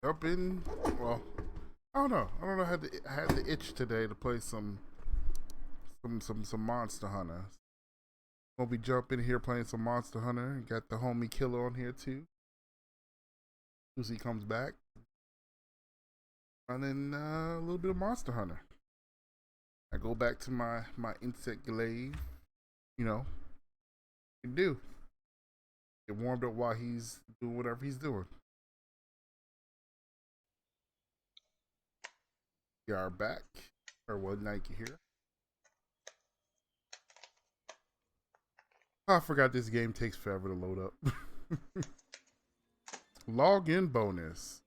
Up in, well, I don't know. I had the itch today to play some Monster Hunter. We'll be jumping here playing some Monster Hunter. Got the homie Killer on here too. Lucy comes back, and then a little bit of Monster Hunter. I go back to my insect glaive. You know, can do. Get warmed up while he's doing whatever he's doing. We are back. Or one night you here. I forgot this game takes forever to load up. Login bonus.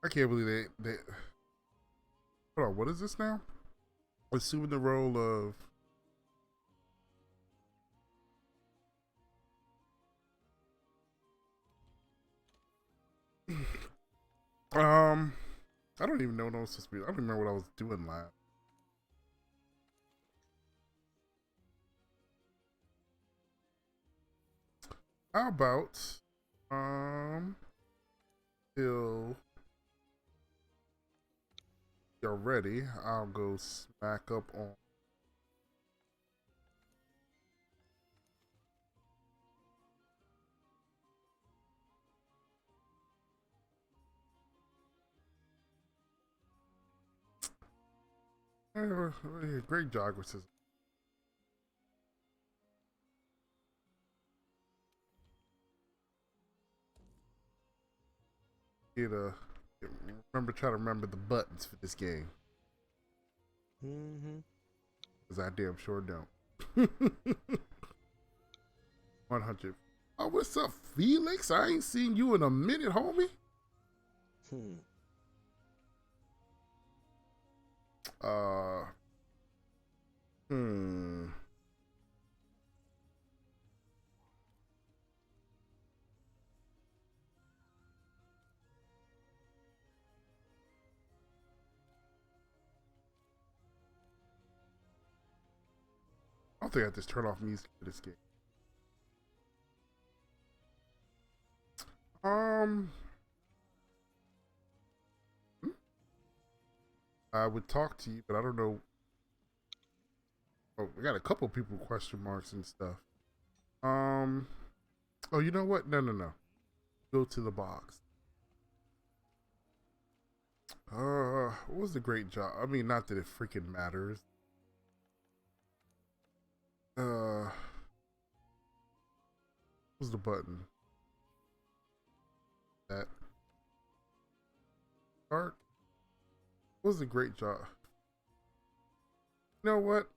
I can't believe they. Hold on, what is this now? Assuming the role of. Um, I don't even know what I was supposed to be. I don't remember what I was doing last. How about till you're ready, I'll go smack up on. Great geography. Get remember try to remember the buttons for this game Mm-hmm. because I damn sure don't. 100. Oh, what's up, Felix? I ain't seen you in a minute, homie. Hmm. Uh, hmm. I don't think I just turn off music for this game. Um, I would talk to you, but I don't know. Oh, we got a couple people question marks and stuff. Um, oh, you know what? No, no, no. Go to the box. What was the great job? I mean, not that it freaking matters. What was the button? That start? What was the great job? You know what?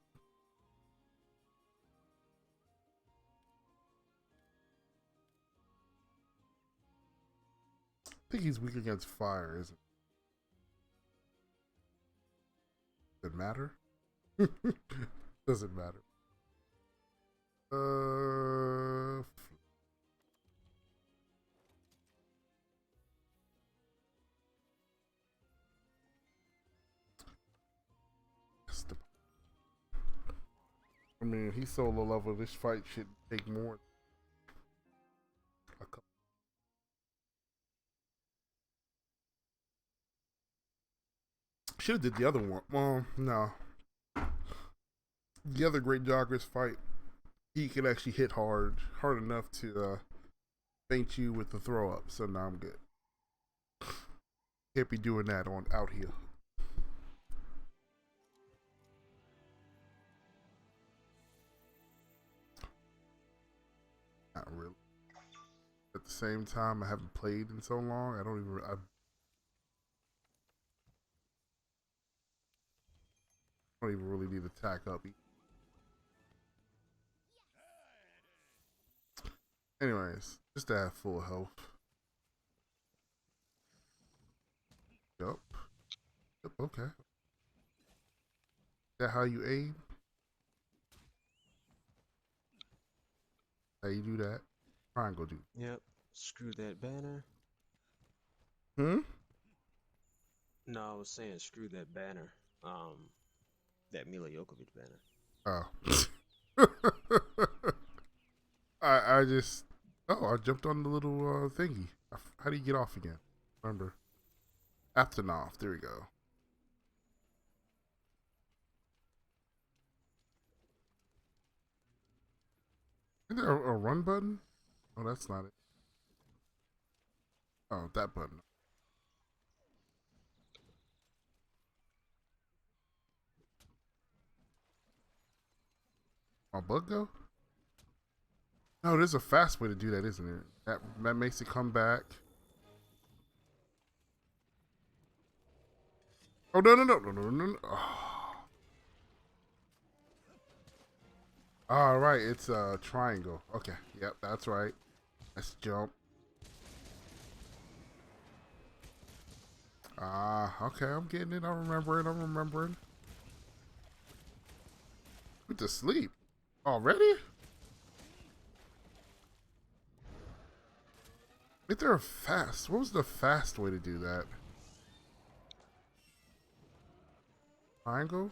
I think he's weak against fire, isn't it? Does it matter? Doesn't matter. Uh, I mean, he's solo level. This fight should take more. A couple. Should have did the other one. Well, no. The other great joggers fight, he can actually hit hard enough to faint you with the throw up. So now I'm good. Can't be doing that on out here. Not really. At the same time, I haven't played in so long. I don't even really need to tack up. Anyways, just to have full health. Yup. Yep. Okay. Is that how you aim? How you do that? Triangle do. Yep. Screw that banner. Hmm? No, I was saying screw that banner. That Mila Jokovic banner. Oh. I just I jumped on the little thingy. How do you get off again? Remember? Afternoff. There we go. Is there a run button? Oh, that's not it. Oh, that button. My bug go? No, there's a fast way to do that, isn't it? That makes it come back. Oh no. Oh. All right, it's a triangle. Okay, yep, that's right. Let's jump. Okay, I'm getting it. I'm remembering. Went to sleep already. Is there a fast? What was the fast way to do that? Triangle?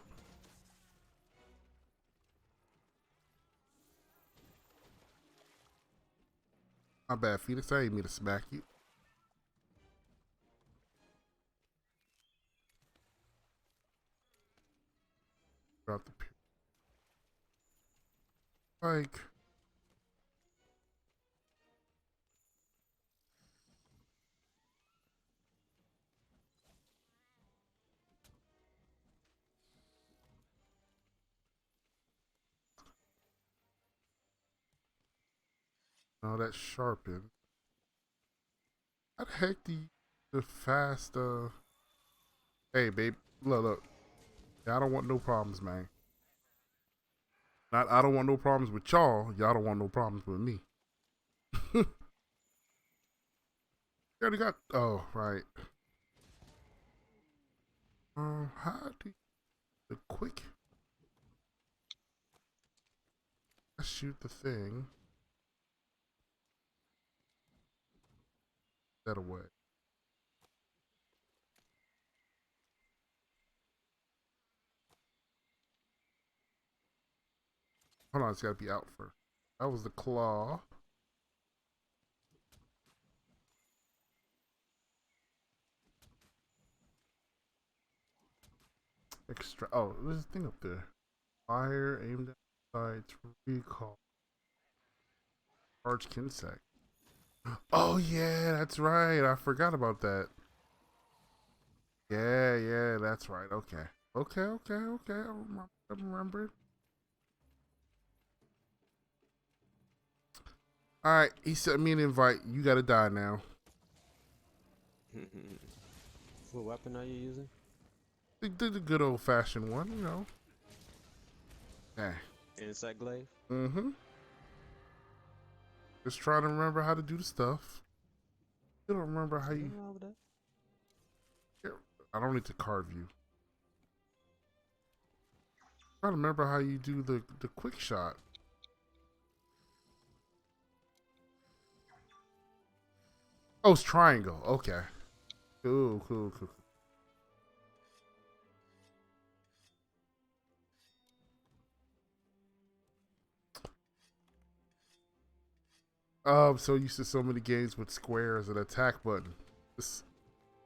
My bad, Phoenix. I didn't mean to smack you. Drop the like. No, that's sharpened. How the heck do you, the fast? Hey, babe. Look. I don't want no problems, man. Not I don't want no problems with y'all. Y'all don't want no problems with me. You already got. Oh, right. How do you, the quick? I shoot the thing. That away. Hold on, it's gotta be out first. That was the claw. Extra. Oh, there's a thing up there. Fire aimed at sides. Recall. Charge Kinsec. Oh yeah, that's right. I forgot about that. Yeah, that's right. Okay. I remember. All right, he sent me an invite. You gotta die now. What weapon are you using? The good old fashioned one, you know. Yeah. Insect glaive. Mm-hmm. Just trying to remember how to do the stuff. You don't remember how you. Nothing wrong with that. I don't need to carve you. Trying to remember how you do the quick shot. Oh, it's triangle. Okay. Cool. So used to so many games with square as an attack button. This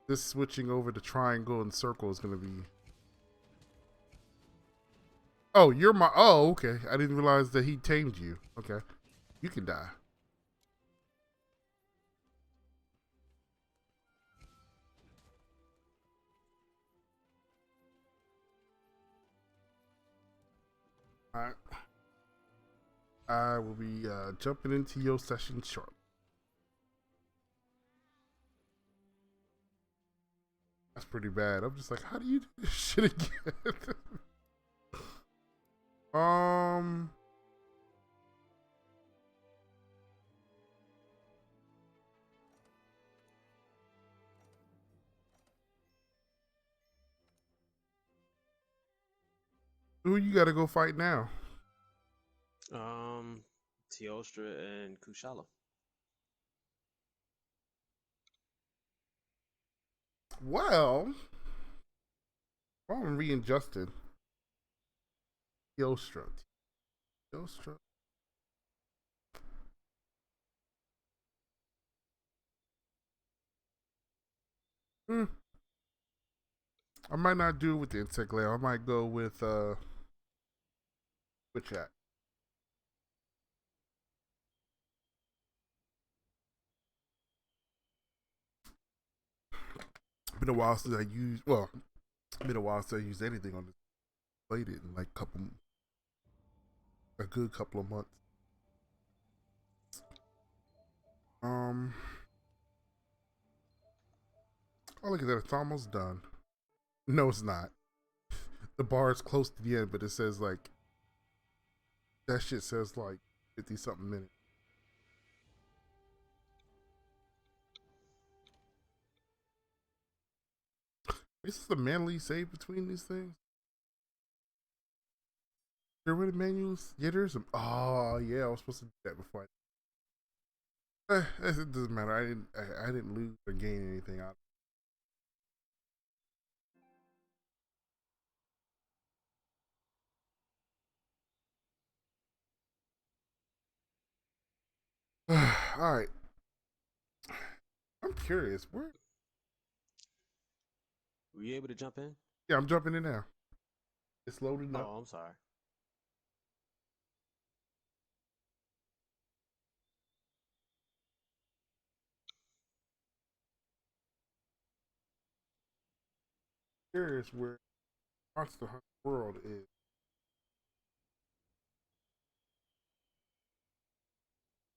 this switching over to triangle and circle is gonna be. Oh, you're my. Oh, okay. I didn't realize that he tamed you. Okay, you can die. All right. I will be jumping into your session shortly. That's pretty bad. I'm just like, how do you do this shit again? um, who you got to go fight now? Um, Teostra and Kushala. Well, I'm readjusted. Teostra. Teostra. Hmm. I might not do it with the insect layer. I might go with chat. Been a while since I used. Well, been a while since I used anything on this. Played it in like a good couple of months. Um. Oh, look at that! It's almost done. No, it's not. The bar is close to the end, but it says like that shit says like 50 something minutes. Is this the manually save between these things? Get rid of manuals, jitters. Oh yeah, I was supposed to do that before. It doesn't matter. I didn't lose or gain anything out. All right. I'm curious. Where? Were you able to jump in? Yeah, I'm jumping in now. It's loading up. Oh, I'm sorry. Curious where Monster Hunter World is.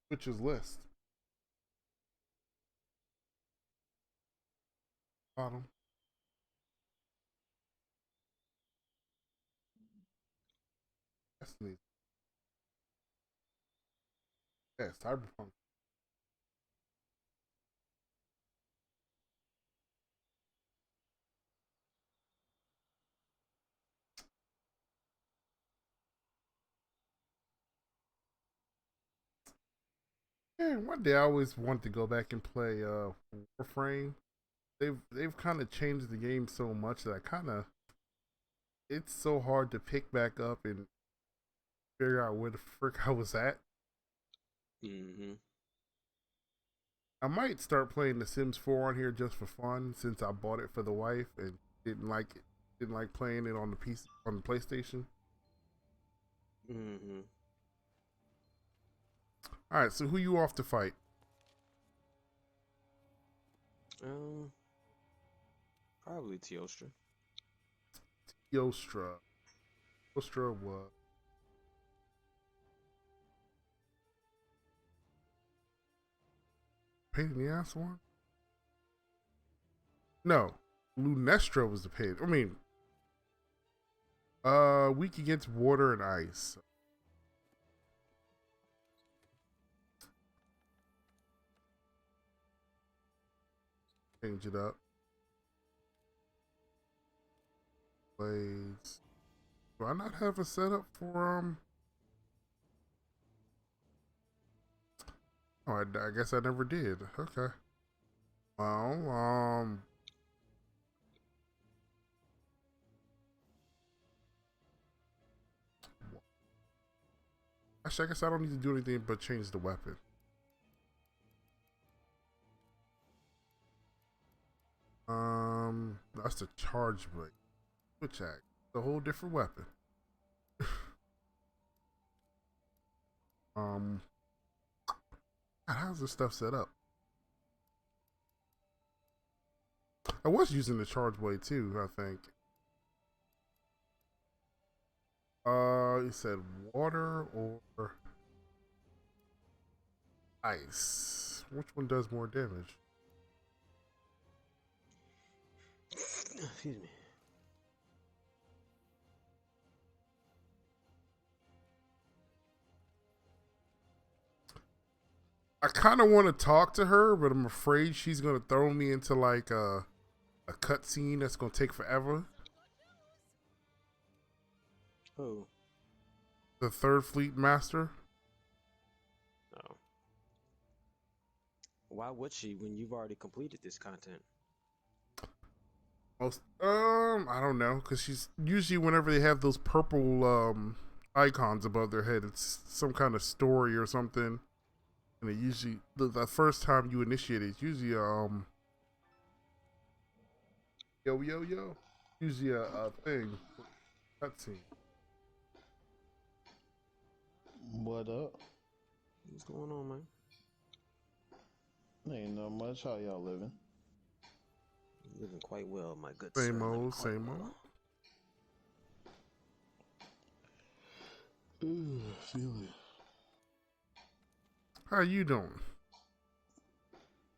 Twitch's list. Bottom. Destiny. Yeah, Cyberpunk. Yeah, one day I always wanted to go back and play Warframe. They've kind of changed the game so much that I kind of it's so hard to pick back up and figure out where the frick I was at. Mm-hmm. I might start playing The Sims 4 on here just for fun since I bought it for the wife and didn't like it. Didn't like playing it on the PC on the PlayStation. Mm-hmm. All right, so who you off to fight? Um, Probably Teostra. Yostra. Yostra was pain in the ass one. No, Lunestra was the pain. I mean, weak against water and ice. Change it up. Blades. Do I not have a setup for Oh, I guess I never did. Okay. Well, actually, I guess I don't need to do anything but change the weapon. That's the charge blade. Switch act. A whole different weapon. um, God, how's this stuff set up? I was using the charge blade too, I think. You said water or ice. Which one does more damage? Excuse me. I kind of want to talk to her, but I'm afraid she's gonna throw me into like a cutscene that's gonna take forever. Oh, The third fleet master. no. Why would she when you've already completed this content? Most I don't know, because she's usually whenever they have those purple icons above their head, it's some kind of story or something. And it usually the first time you initiate it, it's usually yo yo yo, usually a thing cutscene. What up? What's going on, man? Ain't no much. How y'all living? Living quite well, my good Same sir. Living old, quite same well. old. Ooh, feel it. How you doing?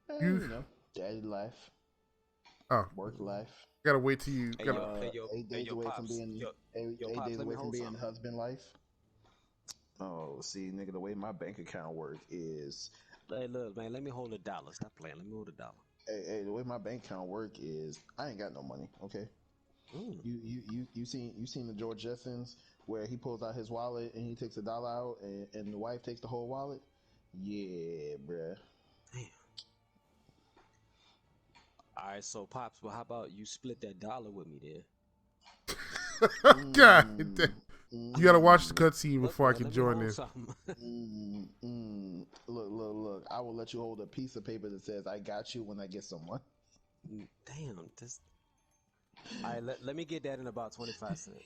Hey, You you know, daddy life, oh, work life. gotta wait till you Hey gotta. yo, hey yo, 8 days yo, away from pops. being Yo, eight, yo, eight pops. days Let me away from hold being something. husband life. Oh, see, nigga, the way my bank account work is, Hey, look, man. Let me hold $1. Stop playing. Let me hold $1. the way my bank account work is, I ain't got no money. Okay, Mm. you seen the George Jetsons where he pulls out his wallet and he takes $1 out and the wife takes the whole wallet. Yeah, bruh. Damn. All right, so pops. Well, how about you split that dollar with me, there? God, Mm, you gotta watch the mm. cutscene Look, before I man. can Let me join hold in. something. Look. I will let you hold a piece of paper that says "I got you" when I get someone. Damn. This. All right. Let me get that in about 25 cents.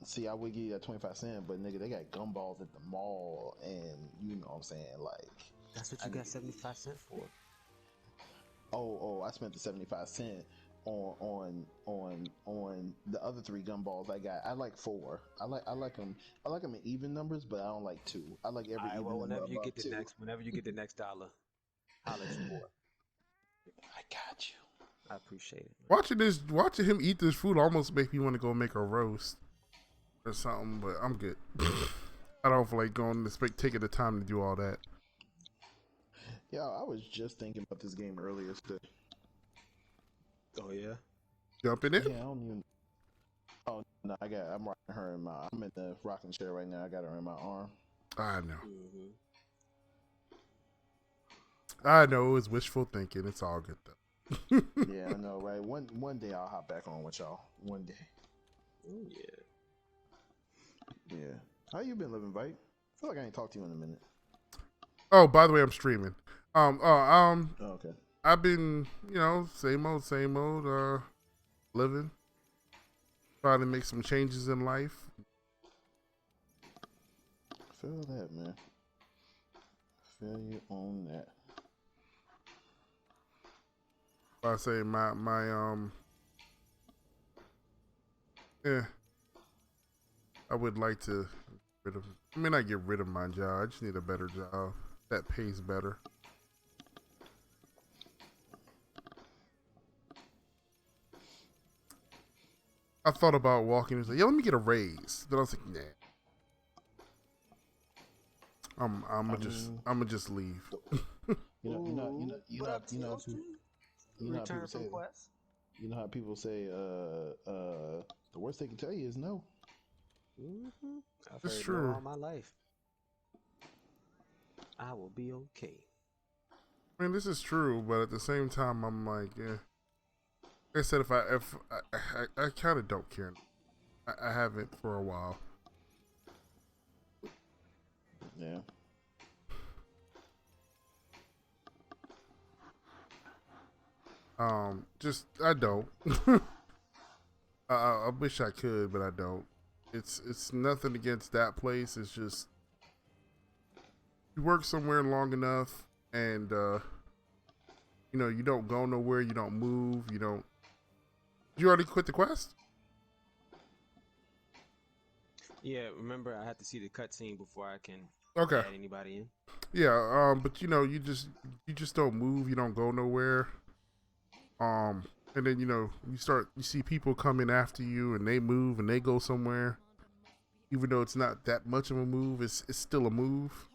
See, I would give you that 25 cents, but nigga, they got gumballs at the mall, and you know what I'm saying. Like, That's what I you got need. 75 cents for. Oh, I spent the 75 cents on the other three gumballs I got. I like four. I like them. I like them in even numbers, but I don't like two. I like All every right. even Well, number above two. whenever you get the next dollar, holler at your boy. I got you. I appreciate it, man. Watching him eat this food almost make me want to go make a roast or something. But I'm good. I don't feel like going to taking the time to do all that. Yeah, I was just thinking about this game earlier today. Oh yeah. Jumping in. Yeah, I don't even. Oh no, I'm rocking her in my. I'm in the rocking chair right now. I got her in my arm. I know. Mm-hmm. I know it was wishful thinking. It's all good though. Yeah, I know, right? One day I'll hop back on with y'all. One day. Oh yeah. Yeah. How you been living, Vite? I feel like I ain't talked to you in a minute. Oh, by the way, I'm streaming. Oh, okay. I've been, same old, living, trying to make some changes in life. Feel that, man. Feel you on that. I say yeah, I would like to not get rid of my job. I just need a better job that pays better. I thought about walking and say, "Yeah, let me get a raise." Then I was like, "Nah, I'm gonna just leave." You know how Return people from say, Quest. the worst they can tell you is no. Mm-hmm. I've It's heard no true. all my life. I will be okay. I mean, this is true, but at the same time, I'm like, yeah. Like I said, if I kind of don't care. I haven't for a while. Yeah. Just I don't. I wish I could, but I don't. It's nothing against that place. It's just you work somewhere long enough, and you don't go nowhere. You don't move. You don't. You already quit the quest. Yeah, remember I had to see the cutscene before I can Okay. add anybody in. Yeah. But you just don't move. You don't go nowhere. And then you see people coming after you, and they move and they go somewhere. Even though it's not that much of a move, it's still a move.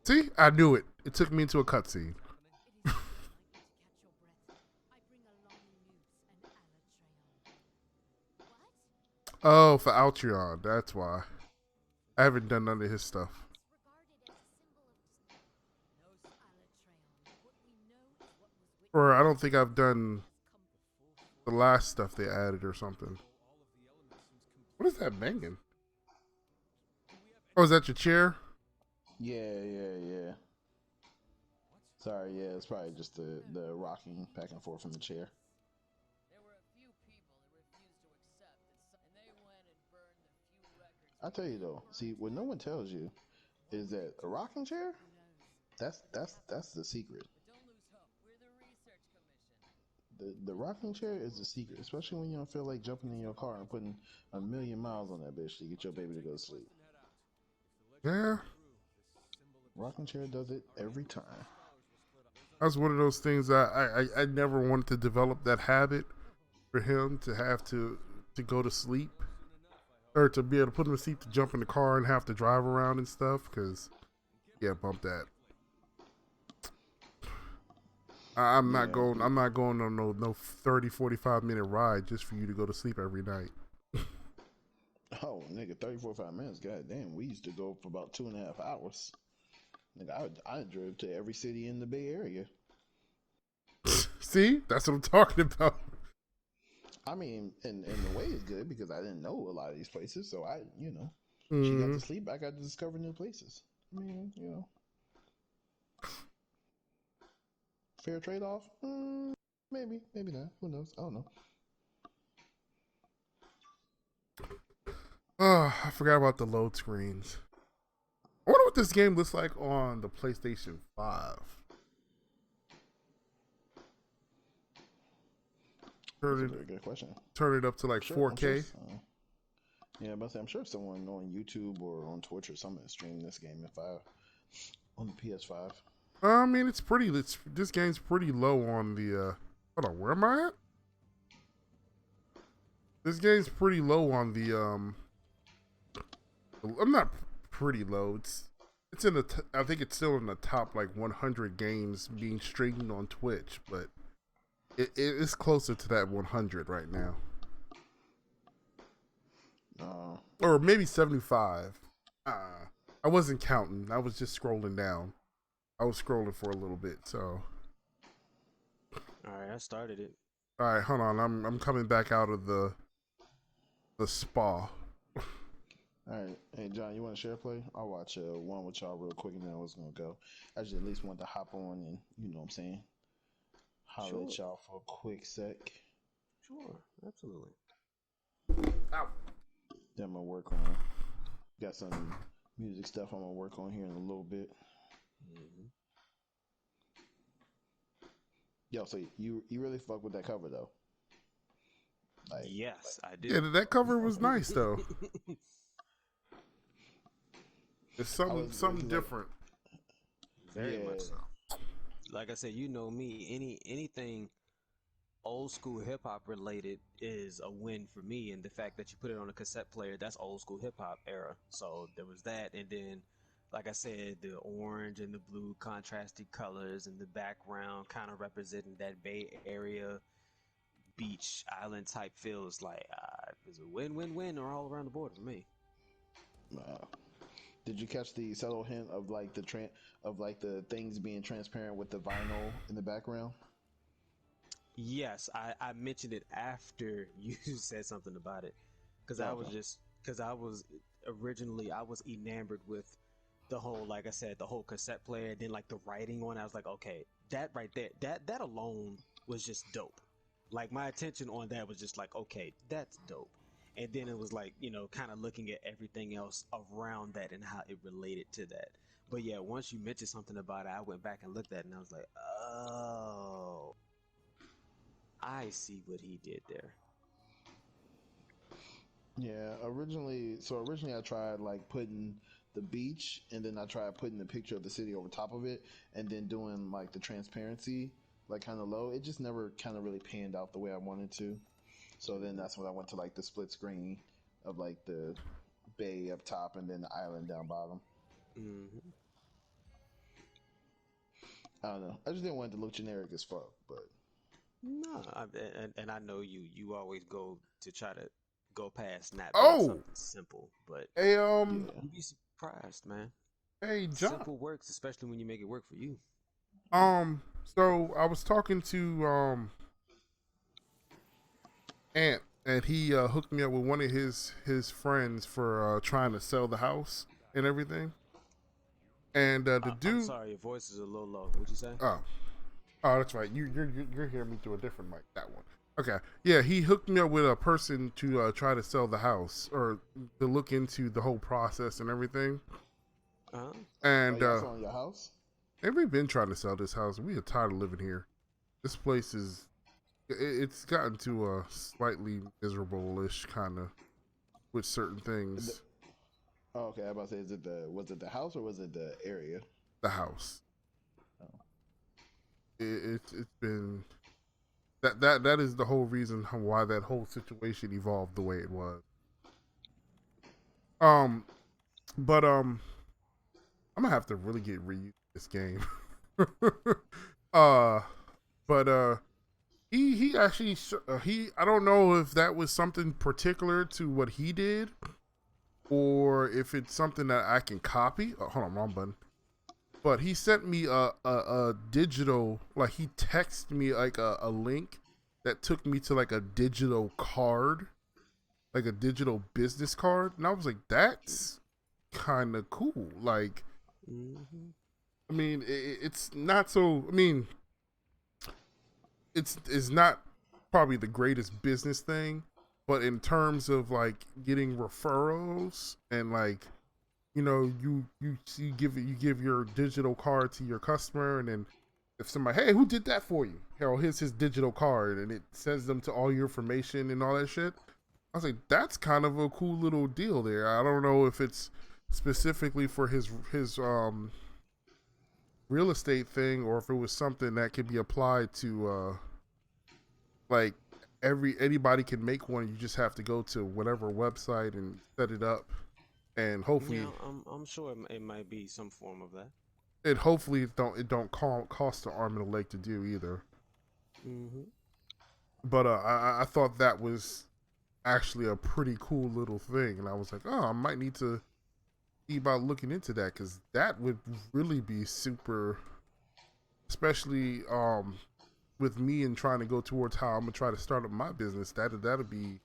See, I knew it. It took me into a cutscene. Oh, for Altreon, that's why. I haven't done none of his stuff. Or I don't think I've done the last stuff they added or something. What is that banging? Oh, is that your chair? Yeah. Sorry, yeah, it's probably just the rocking back and forth from the chair. I tell you though, see, what no one tells you is that a rocking chair, that's the secret. The rocking chair is the secret, especially when you don't feel like jumping in your car and putting a million miles on that bitch to get your baby to go to sleep. Yeah. Rocking chair does it every time. That's one of those things that I never wanted to develop that habit for him to have to go to sleep or to be able to put him to sleep to jump in the car and have to drive around and stuff. Because yeah, bump that. I'm not going. I'm not going on no 30, 45-minute ride just for you to go to sleep every night. Oh, nigga, 30, 45 minutes. God damn, we used to go for about 2.5 hours. Nigga, I drove to every city in the Bay Area. See, that's what I'm talking about. I mean, and the way is good because I didn't know a lot of these places, so I, Mm-hmm. she got to sleep, I got to discover new places. I mean, fair trade off? Maybe not. Who knows? I don't know. Oh, I forgot about the load screens. I wonder what this game looks like on the PlayStation 5. That's a very good question. Turn it up to like 4K. Yeah, but I'm sure someone on YouTube or on Twitch or something streamed this game on the PS5. I mean, this game's pretty low on the. Hold on, where am I at? This game's pretty low on the. I'm not pretty low. It's in the. I think it's still in the top like 100 games being streamed on Twitch, but it's closer to that 100 right now. Or maybe 75. I wasn't counting. I was just scrolling down. I was scrolling for a little bit, so. All right, I started it. All right, hold on. I'm coming back out of the spa. All right, hey John, you want to share play? I'll watch one with y'all real quick, and then I was gonna go. I just at least want to hop on and you know what I'm saying, holler at y'all for a quick sec. Sure, absolutely. Ow. Then I'm gonna work on. Got some music stuff I'm gonna work on here in a little bit. Mm-hmm. Yo, so you really fuck with that cover though? Like, yes, I do. Yeah, that cover was nice though. It's something different. Very much so. Like I said, you know me. Anything old school hip hop related is a win for me, and the fact that you put it on a cassette player, that's old school hip hop era. So there was that, and then, like I said, the orange and the blue contrasted colors and the background kind of representing that Bay Area beach island type feels like it's a win or all around the board for me. Did you catch the subtle hint of like the things being transparent with the vinyl in the background? Yes, I mentioned it after you said something about it, because I was originally enamored with the whole, like I said, the whole cassette player, and then like the writing on it. I was like, okay, that right there, that alone was just dope. Like my attention on that was just like, okay, that's dope. And then it was like, kind of looking at everything else around that and how it related to that. But yeah, once you mentioned something about it, I went back and looked at it and I was like, oh, I see what he did there. Yeah, originally I tried like putting the beach, and then I tried putting the picture of the city over top of it, and then doing like the transparency like kind of low. It just never kind of really panned out the way I wanted to. So then that's when I went to like the split screen of like the bay up top and then the island down bottom. Mm-hmm. I don't know. I just didn't want it to look generic as fuck, but no, and I know you always go to try to go past not being something simple, but hey, you'd be surprised, man. Hey, John. Simple works, especially when you make it work for you. So I was talking to Ant, and he hooked me up with one of his friends for trying to sell the house and everything. And the I'm dude, sorry, your voice is a little low. What'd you say? oh, oh, that's right. You're hearing me through a different mic. That one. Okay. Yeah, he hooked me up with a person to try to sell the house or to look into the whole process and everything. Uh-huh. Oh, And y'all selling your house? and we've been trying to sell this house. We are tired of living here. This place is it's gotten to a slightly miserable-ish kind of with certain things. Oh, okay. I was about to say, was it the house or was it the area? The house. Oh. It's been that is the whole reason why that whole situation evolved the way it was. Um, but I'm gonna have to really get reused this game. uh, but he actually he I don't know if that was something particular to what he did or if it's something that I can copy. Oh, hold on, wrong button. But he sent me a digital, like he texted me like a link that took me to like a digital card, like a digital business card, and I was like, that's kind of cool. Like, Mm-hmm. I mean, it's not so. I mean, it's not probably the greatest business thing, but in terms of like getting referrals and like you give your digital card to your customer, and then if somebody, hey, who did that for you? Hell, here's his digital card, and it sends them to all your information and all that shit. I was like, that's kind of a cool little deal there. I don't know if it's specifically for his real estate thing or if it was something that could be applied to like anybody can make one. You just have to go to whatever website and set it up, and hopefully Yeah, I'm sure it might be some form of that. hopefully it don't cost an arm and a leg to do either. Mm-hmm. But I thought that was actually a pretty cool little thing, and I was like, oh, I might need to see about looking into that because that would really be super, especially with me and trying to go towards how I'm gonna try to start up my business. That'll be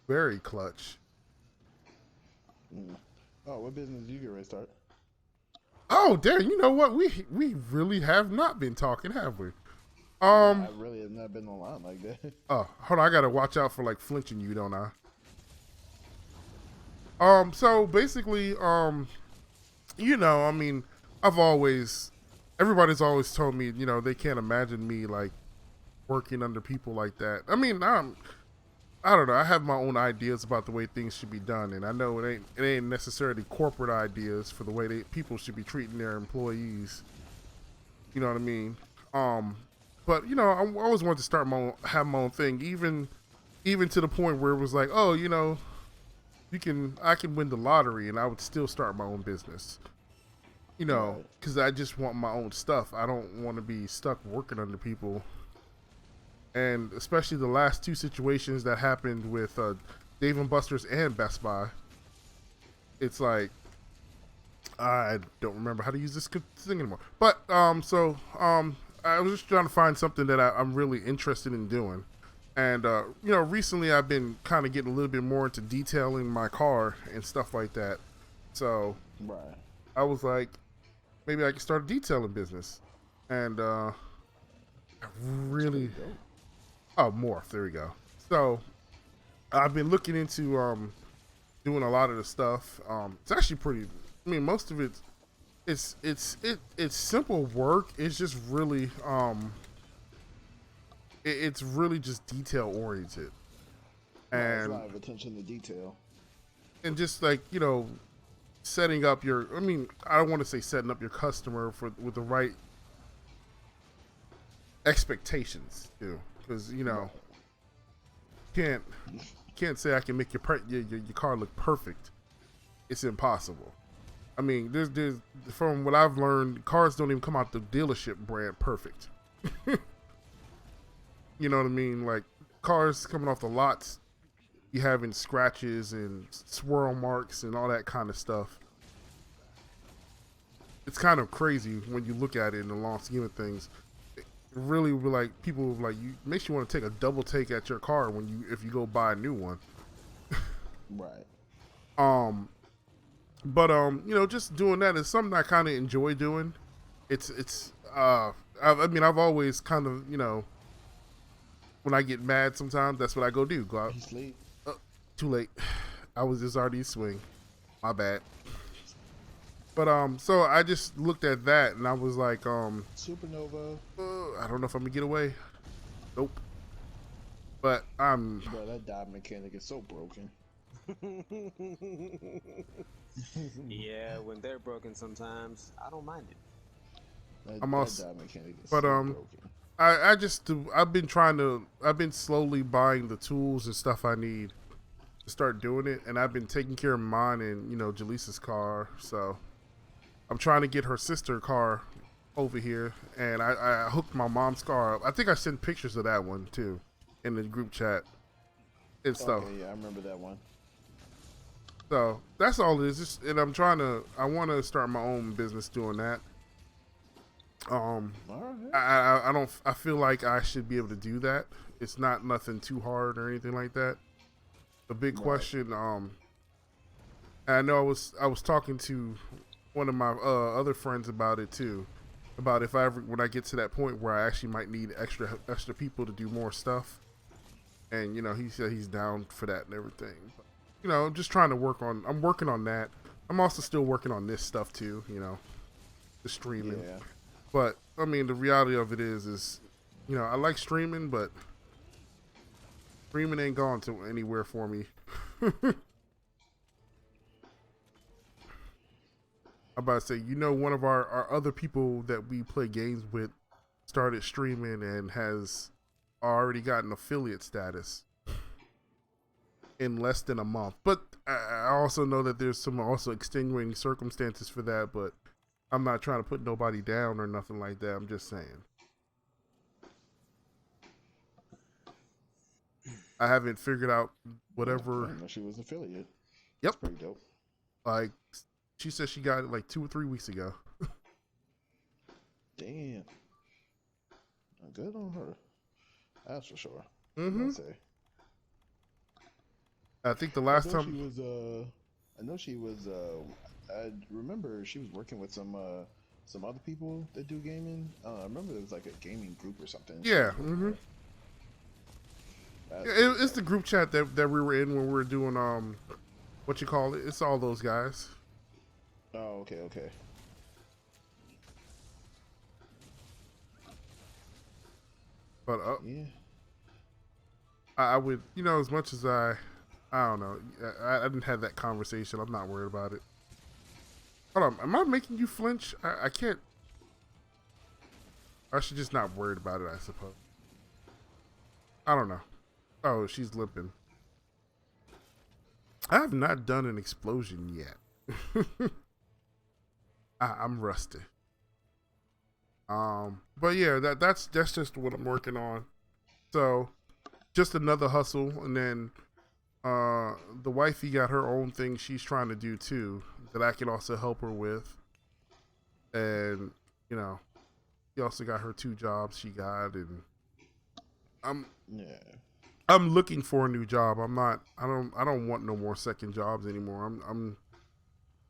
very clutch. Mm. Oh, what business did you get ready to start? Oh, damn! You know what? We really have not been talking, have we? I really have not been online like that. Oh, hold on. I gotta watch out for like flinching you, don't I? So basically, I mean, everybody's always told me, they can't imagine me like working under people like that. I mean, I don't know. I have my own ideas about the way things should be done, and I know it ain't necessarily corporate ideas for the way people should be treating their employees. You know what I mean? But I always wanted to have my own thing, even to the point where it was like, oh, I can win the lottery, and I would still start my own business. Right. Because I just want my own stuff. I don't want to be stuck working under people. And especially the last two situations that happened with Dave and Buster's and Best Buy, it's like I don't remember how to use this thing anymore. But I was just trying to find something that I'm really interested in doing. And recently I've been kind of getting a little bit more into detailing my car and stuff like that. So Right. I was like, maybe I could start a detailing business. And I really. Oh, Morph. There we go. So I've been looking into doing a lot of the stuff. It's actually pretty. I mean, most of it's simple work. It's just really it's really just detail oriented, There's a and lot of attention to detail. just like setting up your. I mean, I don't want to say setting up your customer with the right expectations too. Because can't say I can make your car look perfect. It's impossible. I mean, there's from what I've learned, cars don't even come out the dealership brand perfect. You know what I mean? Like cars coming off the lots, you having scratches and swirl marks and all that kind of stuff. it's kind of crazy when you look at it in the long scheme of things. It really, like, people like you makes you want to take a double take at your car if you go buy a new one. Right. But just doing that is something I kind of enjoy doing. I mean, I've always kind of, when I get mad sometimes, that's what I go do. Go out. He's late. Too late. I was just already swing. My bad. But so I just looked at that and I was like, Supernova. I don't know if I'm gonna get away. Nope. But Bro, that dive mechanic is so broken. Yeah, when they're broken sometimes, I don't mind it. That dive mechanic is but so broken. I've been slowly buying the tools and stuff I need to start doing it, and I've been taking care of mine and Jaleesa's car. So I'm trying to get her sister car over here, and I hooked my mom's car up. I think I sent pictures of that one too in the group chat and stuff. Okay, yeah, I remember that one. So that's all it is. And I want to start my own business doing that. All right. I feel like I should be able to do that. It's not nothing too hard or anything like that. The big question, and I know I was talking to one of my other friends about it too, about when I get to that point where I actually might need extra people to do more stuff, and he said he's down for that and everything. But, I'm just trying to I'm working on that. I'm also still working on this stuff too, the streaming. Yeah. But I mean, the reality of it is I like streaming, but streaming ain't gone to anywhere for me. I'm about to say, one of our other people that we play games with started streaming and has already gotten affiliate status in less than a month. But I also know that there's some also extenuating circumstances for that, but I'm not trying to put nobody down or nothing like that. I'm just saying. I haven't figured out whatever. I didn't know she was affiliate. Yep. That's pretty dope. Like, she said she got it like 2 or 3 weeks ago. Damn. Good on her. That's for sure. Mm-hmm. I'd say. I think the last time she was. I know she was. I remember she was working with some other people that do gaming. I remember it was like a gaming group or something. Yeah. Mm-hmm. It's the group chat that we were in when we were doing what you call it? It's all those guys. Oh, okay. But yeah, I would, as much as I don't know, I didn't have that conversation. I'm not worried about it. Hold on, am I making you flinch? I can't. I should just not worried about it, I suppose. I don't know. Oh, she's limping. I have not done an explosion yet. I'm rusty. But yeah, that's just what I'm working on. So, just another hustle, and then the wifey got her own thing she's trying to do too that I can also help her with, and she also got her 2 jobs she got, and I'm looking for a new job. I don't want no more second jobs anymore. I'm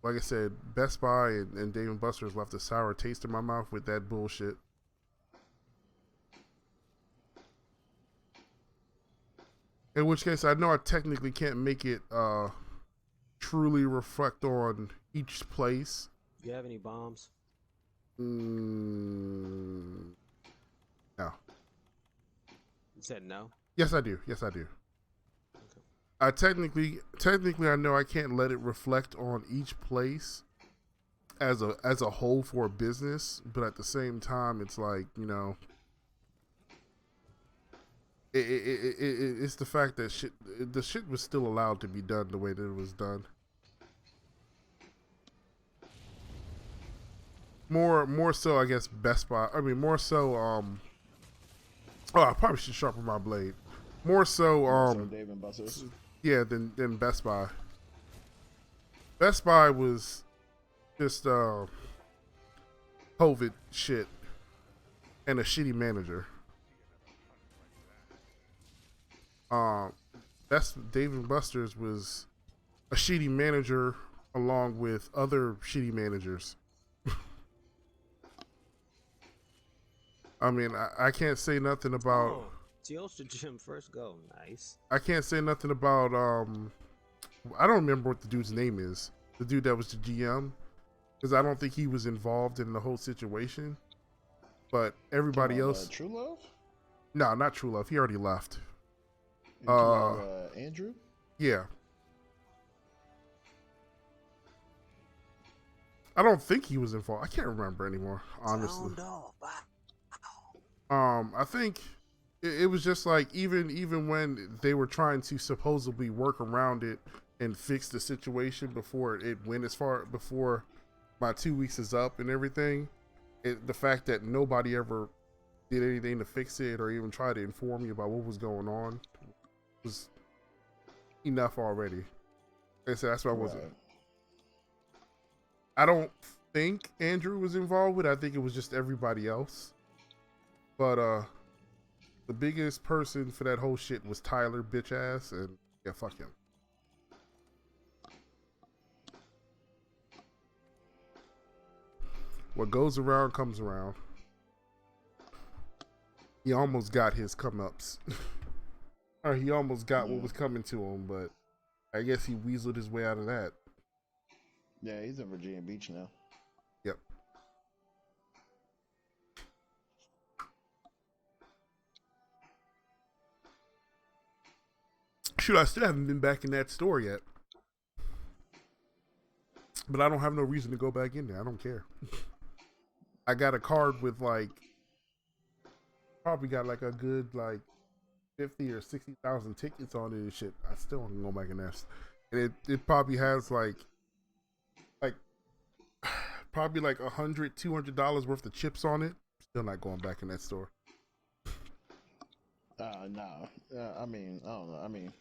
like I said, Best Buy and Dave & Buster's left a sour taste in my mouth with that bullshit. In which case, I know I technically can't make it truly reflect on each place. Do you have any bombs? No. You said no? Yes, I do. Okay. I technically I know I can't let it reflect on each place as a whole for a business, but at the same time, it's like, it's the fact that the shit was still allowed to be done the way that it was done. More so, I guess, Best Buy. I mean, more so, I probably should sharpen my blade. More so, Dave & Buster's. Yeah, than Best Buy. Best Buy was just COVID shit and a shitty manager. That's Dave and Buster's was a shitty manager along with other shitty managers. I mean, I can't say nothing about. Oh, Teostra Gym first go. Nice. I can't say nothing about. I don't remember what the dude's name is. The dude that was the GM, because I don't think he was involved in the whole situation. But everybody else. True Love? No, not True Love. He already left. Andrew? Yeah. I don't think he was involved. I can't remember anymore, honestly. I think it was just like even when they were trying to supposedly work around it and fix the situation before it went before my 2 weeks is up and everything. The fact that nobody ever did anything to fix it or even try to inform me about what was going on was enough already. Like I said, that's why I wasn't. Right. I don't think Andrew was involved with it. I think it was just everybody else. But the biggest person for that whole shit was Tyler, bitch ass, and yeah, fuck him. What goes around comes around. He almost got his come-ups. Or he almost got what was coming to him, but I guess he weaseled his way out of that. Yeah, he's in Virginia Beach now. Yep. Shoot, I still haven't been back in that store yet. But I don't have no reason to go back in there. I don't care. I got a card with probably got like a good 50 or 60,000 tickets on it and shit. I still want to go back in there. And it probably has like probably like $100, $200 worth of chips on it. Still not going back in that store. No. I mean, I don't know. I mean,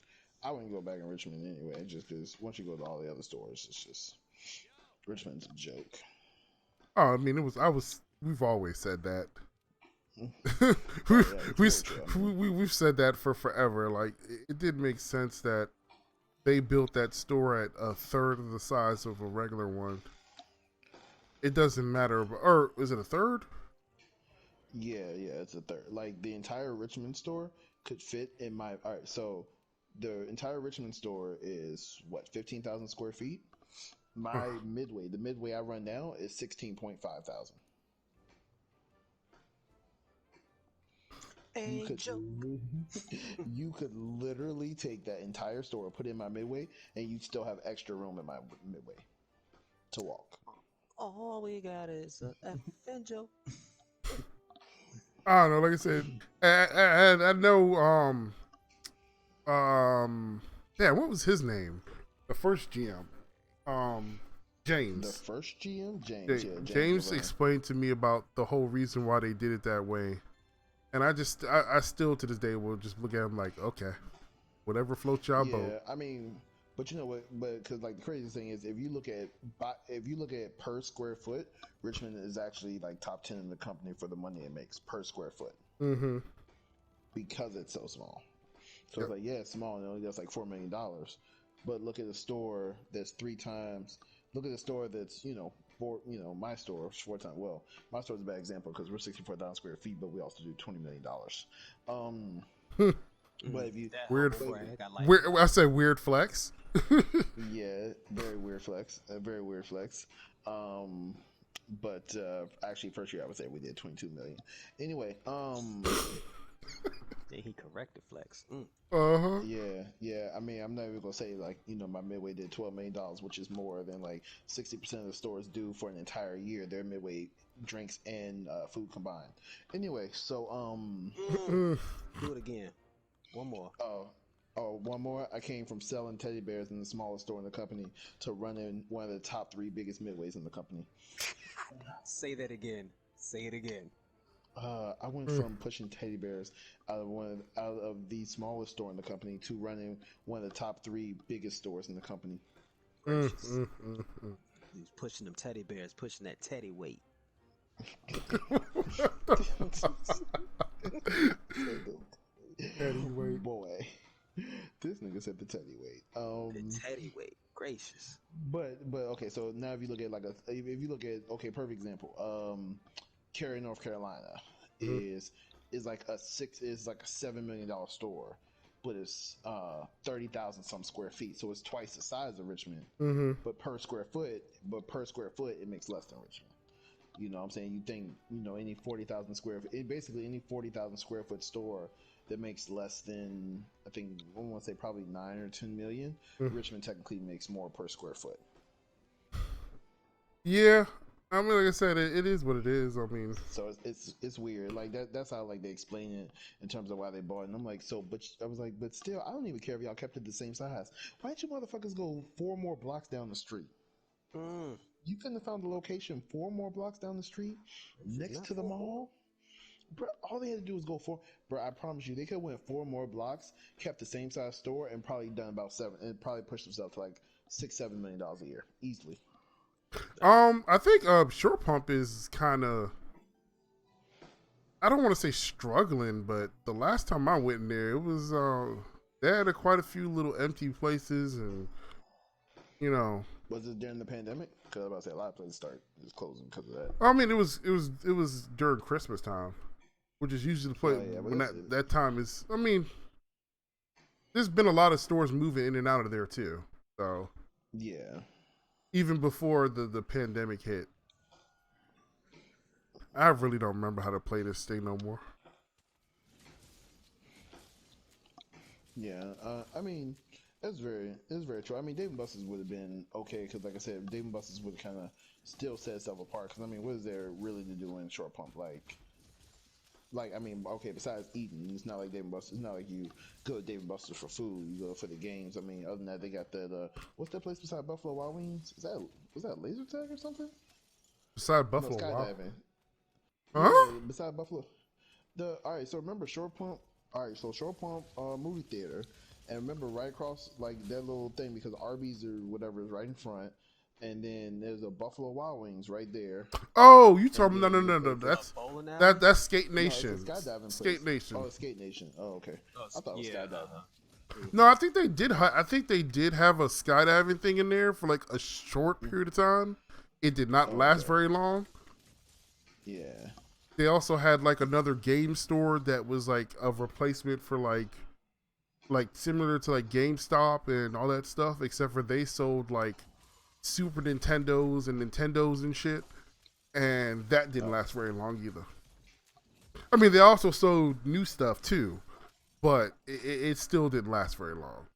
I wouldn't go back in Richmond anyway, just because once you go to all the other stores, it's just Richmond's a joke. Oh, I mean, we've always said that. We've said that for forever. Like, it did make sense that they built that store at a third of the size of a regular one. It doesn't matter, or is it a third? Yeah, it's a third. Like, the entire Richmond store could fit in my. All right, so the entire Richmond store is what, 15,000 square feet? My Midway, the Midway I run now, is 16.5 thousand. You could literally take that entire store, put it in my Midway, and you'd still have extra room in my Midway to walk. All we got is a effing joke. I don't know. Like I said, I know. Yeah, what was his name? The first GM. James. The first GM, James. James explained to me about the whole reason why they did it that way. And I still to this day will just look at him like, okay, whatever floats your boat. Yeah, I mean, but you know what? But because like the crazy thing is, if you look at per square foot, Richmond is actually like top 10 in the company for the money it makes per square foot. Mm-hmm. Because it's so small. So it's like, yeah, it's small and it only does like $4 million. But look at a store that's 3 times. Look at a store that's my store 4 times. Well, my store's a bad example because we're 64,000 square feet, but we also do $20 million. But if you I said weird flex. Yeah, very weird flex. A very weird flex. But actually, first year I would say we did 22 million. Anyway, Yeah, he corrected flex. Uh-huh. Yeah. I mean, I'm not even gonna say like my Midway did $12 million, which is more than like 60% of the stores do for an entire year. Their Midway drinks and food combined. Anyway, so Do it again. One more. One more. I came from selling teddy bears in the smallest store in the company to running one of the top 3 biggest Midways in the company. Say that again. Say it again. I went from pushing teddy bears out of the smallest store in the company to running one of the top 3 biggest stores in the company. He was pushing them teddy bears, pushing that teddy weight. Anyway, Boy, this nigga said the teddy weight. The teddy weight, gracious. But okay, so now if you look at if you look at okay, perfect example. Cary, North Carolina is like a $7 million store, but it's 30,000 some square feet, so it's twice the size of Richmond. But per square foot, it makes less than Richmond. You know what I'm saying? You think, any 40,000 square foot, basically any 40,000 square foot store that makes less than, I think, I want to say probably 9 or 10 million, Richmond technically makes more per square foot. Yeah. I mean, like I said, it is what it is. I mean, so it's weird. Like that's how like they explain it in terms of why they bought it. And I'm like, but still, I don't even care if y'all kept it the same size. Why didn't you motherfuckers go 4 more blocks down the street? You couldn't have found the location 4 more blocks down the street next to the mall? Bro, all they had to do was go 4. Bro, I promise you, they could have went 4 more blocks, kept the same size store, and probably done about 7, and probably pushed themselves to like $6-7 million a year easily. I think Short Pump is kind of, I don't want to say struggling, but the last time I went in there, it was they had quite a few little empty places, and Was it during the pandemic? Because I was about to say a lot of places start just closing because of that. I mean, it was during Christmas time, which is usually the place when that time is. I mean, there's been a lot of stores moving in and out of there too. So yeah, even before the pandemic hit, I really don't remember how to play this thing no more. Yeah, I mean, it's very true. I mean, Dave & Buster's would have been okay because, like I said, Dave & Buster's would have kind of still set itself apart. Because I mean, what is there really to do in Short Pump? Like I mean, okay, besides eating, it's not like Dave & Buster's. It's not like you go to Dave & Buster's for food. You go for the games. I mean, other than that, they got that. What's that place beside Buffalo Wild Wings? Was that Laser Tag or something? Beside Buffalo Wild. Skydiving. Huh? Yeah, beside Buffalo. All right. So remember Short Pump. All right. So Short Pump movie theater. And remember, right across like that little thing, because Arby's or whatever is right in front, and then there's a Buffalo Wild Wings right there. Oh, you talking? No. That's Skate Nation. No, it's a skydiving Skate place. Nation. Oh, it's Skate Nation. Oh, okay. I thought it was skydiving. No, I think they did. I think they did have a skydiving thing in there for like a short period of time. It did not last very long. Yeah. They also had like another game store that was like a replacement for like similar to like GameStop and all that stuff, except for they sold like Super Nintendos and shit, and that didn't last very long either. I mean, they also sold new stuff too, but it still didn't last very long.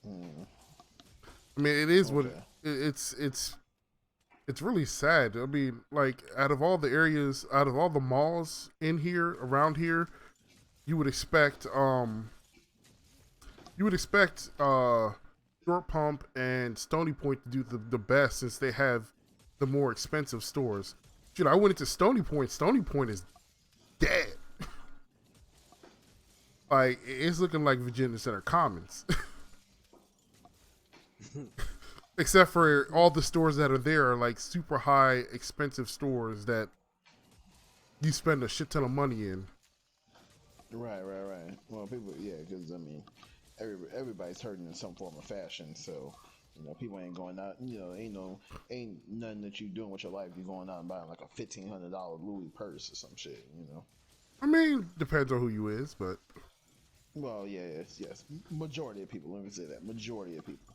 I mean, it is what it's really sad. I mean, like out of all the malls in here around here, you would expect Short Pump and Stony Point to do the best since they have the more expensive stores. Dude, I went into Stony Point. Stony Point is dead. Like, it's looking like Virginia Center Commons. Except for all the stores that are there are like super high, expensive stores that you spend a shit ton of money in. Right. Well, people, yeah, because I mean, everybody's hurting in some form of fashion, so people ain't going out. Ain't nothing that you doing with your life. You're going out and buying like a $1,500 Louis purse or some shit. I mean, depends on who you is, but. Well, yes. Majority of people. Let me say that. Majority of people.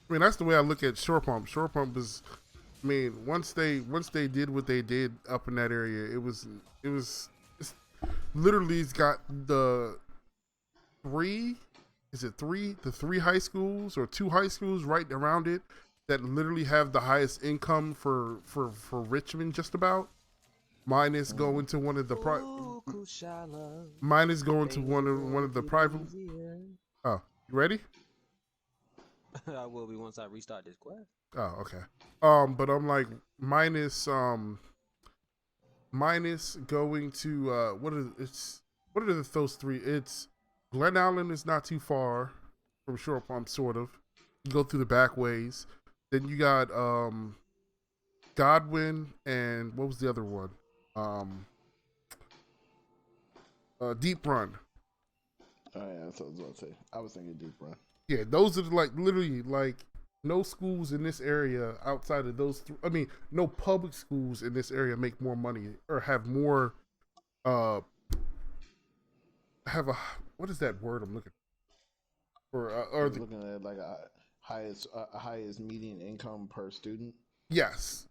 I mean, that's the way I look at Short Pump. Short Pump is, I mean, once they did what they did up in that area, it's literally, it's got the three high schools or 2 high schools right around it that literally have the highest income for Richmond, just about. Mine is going to one of the one of the private. Oh, you ready? I will be once I restart this quest. Oh, okay. But I'm like minus going to what are those 3? It's Glen Allen is not too far from Short Pump, sort of. You go through the back ways. Then you got Godwin, and what was the other one? Um, Deep Run. Oh yeah, that's what I was about to say. I was thinking Deep Run. Yeah, those are like literally like no schools in this area outside of those. I mean, no public schools in this area make more money or have more. Uh, have a what is that word I'm looking for? Or the, Looking at like a highest median income per student. yes.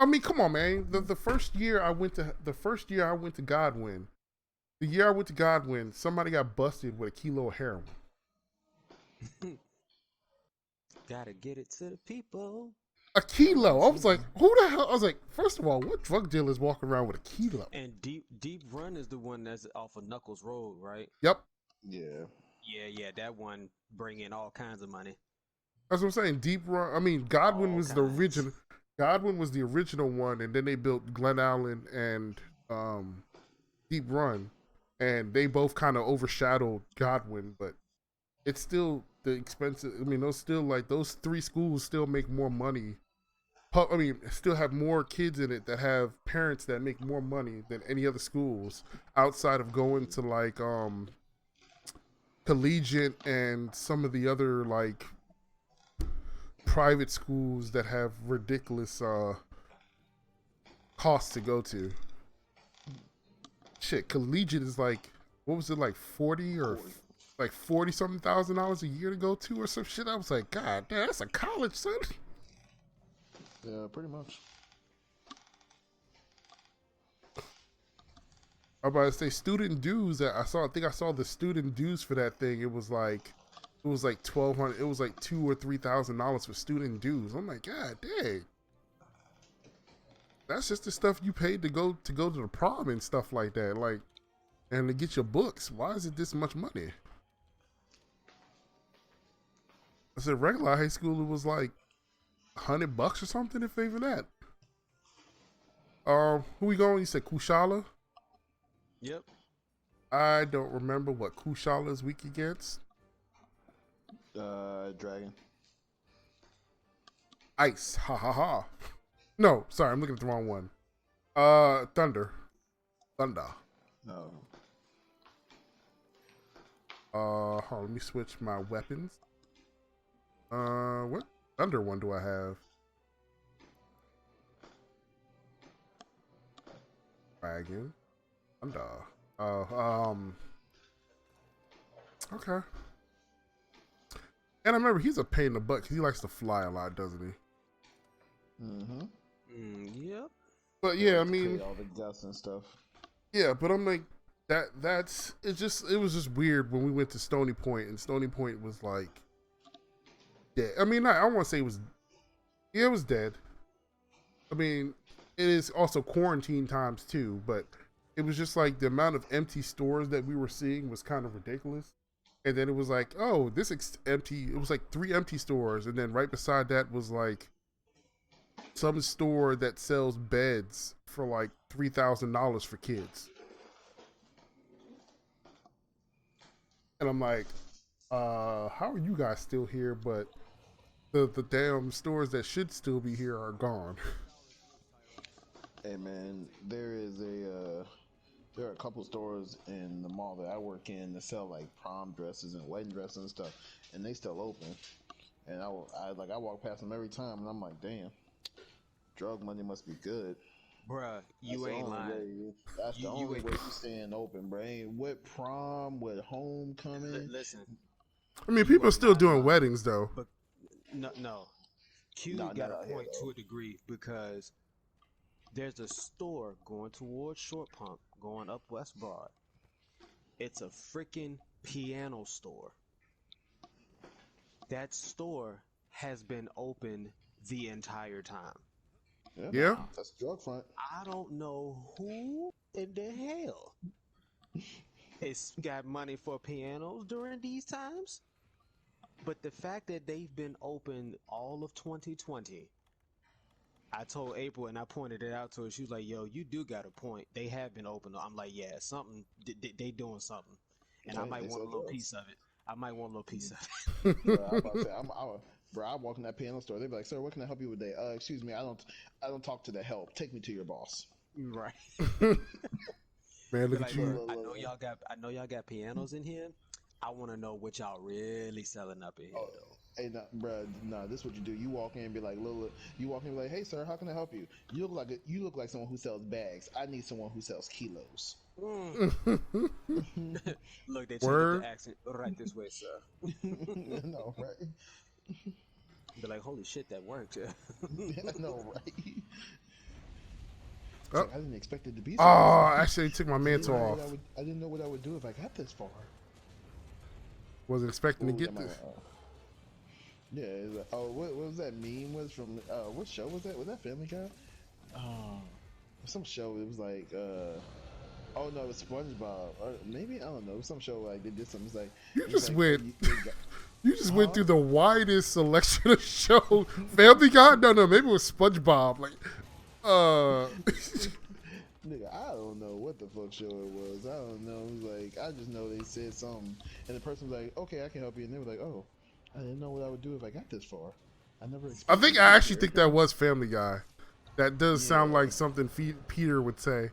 I mean, come on, man. The first year I went to Godwin. The year I went to Godwin, somebody got busted with a kilo of heroin. Gotta get it to the people. A kilo. I was like, who the hell? I was like, first of all, what drug dealer is walking around with a kilo? And Deep Run is the one that's off of Knuckles Road, right? Yep. Yeah. Yeah, that one bring in all kinds of money. That's what I'm saying. Deep Run. I mean, Godwin All was the kinds. original. Godwin was the original one, and then they built Glen Allen and Deep Run, and they both kind of overshadowed Godwin. But it's still the expensive. I mean, those three schools still make more money. I mean, still have more kids in it that have parents that make more money than any other schools outside of going to like collegiate and some of the other like private schools that have ridiculous costs to go to. Shit, collegiate is like, what was it, like 40 or like 40 something $1,000 a year to go to or some shit? I was like, God damn, that's a college, son. Yeah, pretty much. I'm about to say student dues that I think I saw the student dues for that thing. It was like $1,200. It was like $2,000 or $3,000 for student dues. I'm like, God dang. That's just the stuff you paid to go to the prom and stuff like that. Like, and to get your books. Why is it this much money? I said regular high school it was like $100 or something, if even that. Who we going? You said Kushala? Yep. I don't remember what Kushala's week against. Dragon. Ice. Ha ha ha. No, sorry, I'm looking at the wrong one. Thunder. Thunder. No. Hold on, let me switch my weapons. What Thunder one do I have? Dragon. Thunder. Okay. And I remember he's a pain in the butt because he likes to fly a lot, doesn't he? Mm-hmm. Yep. But yeah, I mean, all the guts and stuff. yeah, but I'm like it was just weird when we went to Stony Point and Stony Point was like dead. I mean, I don't want to say it was dead. I mean, it is also quarantine times too, but it was just like the amount of empty stores that we were seeing was kind of ridiculous. And then it was like, oh, empty. It was like 3 empty stores, and then right beside that was like some store that sells beds for like $3,000 for kids. And I'm like, how are you guys still here? But the damn stores that should still be here are gone. Hey man, there are a couple stores in the mall that I work in that sell like prom dresses and wedding dresses and stuff, and they still open. And I walk past them every time, and I'm like, damn, drug money must be good. Bruh, you ain't lying. That's the only way you staying open, bro. Ain't with prom, with homecoming. Listen. I mean, people are still doing weddings though. But no. Q got a point to a degree because there's a store going towards Short Pump, going up West Broad. It's a freaking piano store. That store has been open the entire time. Yeah. That's drug front. I don't know who in the hell has got money for pianos during these times, but the fact that they've been open all of 2020, I told April and I pointed it out to her. She was like, yo, you do got a point. They have been open. I'm like, yeah, something, they doing something. And I might want a little piece of it. I might want a little piece of it. I'm about to say, Bro, I walk in that piano store. They be like, "Sir, what can I help you with today?" Excuse me, I don't talk to the help. Take me to your boss. Right. Man, look Be at like, you. look, I know y'all got pianos in here. I want to know what y'all really selling up in here, Oh, though. hey, nah, this is what you do. You walk in and be like, Lila. You walk in and be like, "Hey, sir, how can I help you?" You look like someone who sells bags. I need someone who sells kilos. Mm. Look, they changed Word. the accent right this way, sir. No, right? Be like, holy shit, that worked. I know, right? It's Oh, like I didn't expect it to be so easy. oh, actually took my mantle off. I didn't know what I would do if I got this far. Wasn't expecting to Ooh, get this. Yeah. It's like, oh, what was that meme? Was from what show was that? Was that Family Guy? Oh, some show. It was like oh no, it was SpongeBob. Or maybe I don't know. Some show like they did something. It's like You it was just like, went. they got, You just went through the widest selection of shows. Family Guy? No, maybe it was SpongeBob. Like, Nigga, I don't know what the fuck show it was. I don't know. It was like I just know they said something, and the person was like, "Okay, I can help you," and they were like, "Oh, I didn't know what I would do if I got this far. I never I expected." think to I get actually here." think that was Family Guy. That does sound Yeah. like something Peter would say.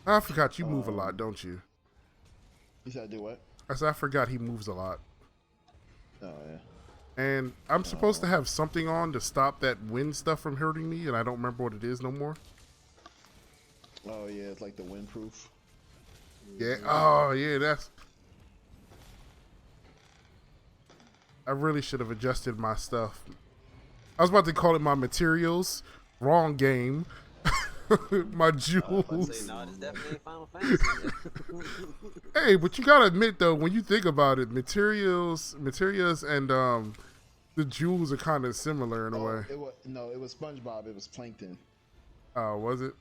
I forgot you move a lot, don't you? You said I do what? I said I forgot he moves a lot. Oh yeah. And I'm supposed to have something on to stop that wind stuff from hurting me, and I don't remember what it is no more. Oh yeah, it's like the windproof. Yeah. Oh yeah, that's. I really should have adjusted my stuff. I was about to call it my materials. Wrong game. My jewels. I was say, no, it's definitely Final Fantasy. Hey, but you gotta admit though, when you think about it, materials, and the jewels are kind of similar in a way. It was SpongeBob. It was Plankton. Was it?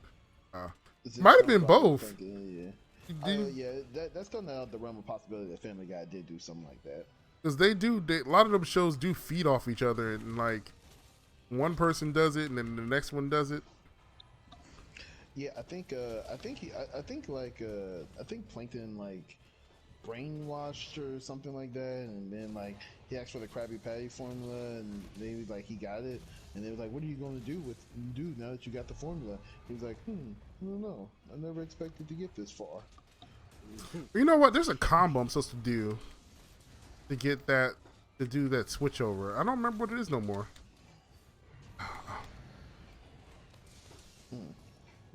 It's Might have been SpongeBob and both. Plankton, yeah. Didn't- Yeah. That's still not out the realm of possibility that Family Guy did do something like that. Because a lot of them shows do feed off each other, and like one person does it, and then the next one does it. Yeah, I think Plankton like brainwashed or something like that, and then like he asked for the Krabby Patty formula, and maybe like he got it, and they was like, "What are you going to do now that you got the formula?" He was like, I don't know. I never expected to get this far." You know what? There's a combo I'm supposed to do to get that to do that switch over. I don't remember what it is no more.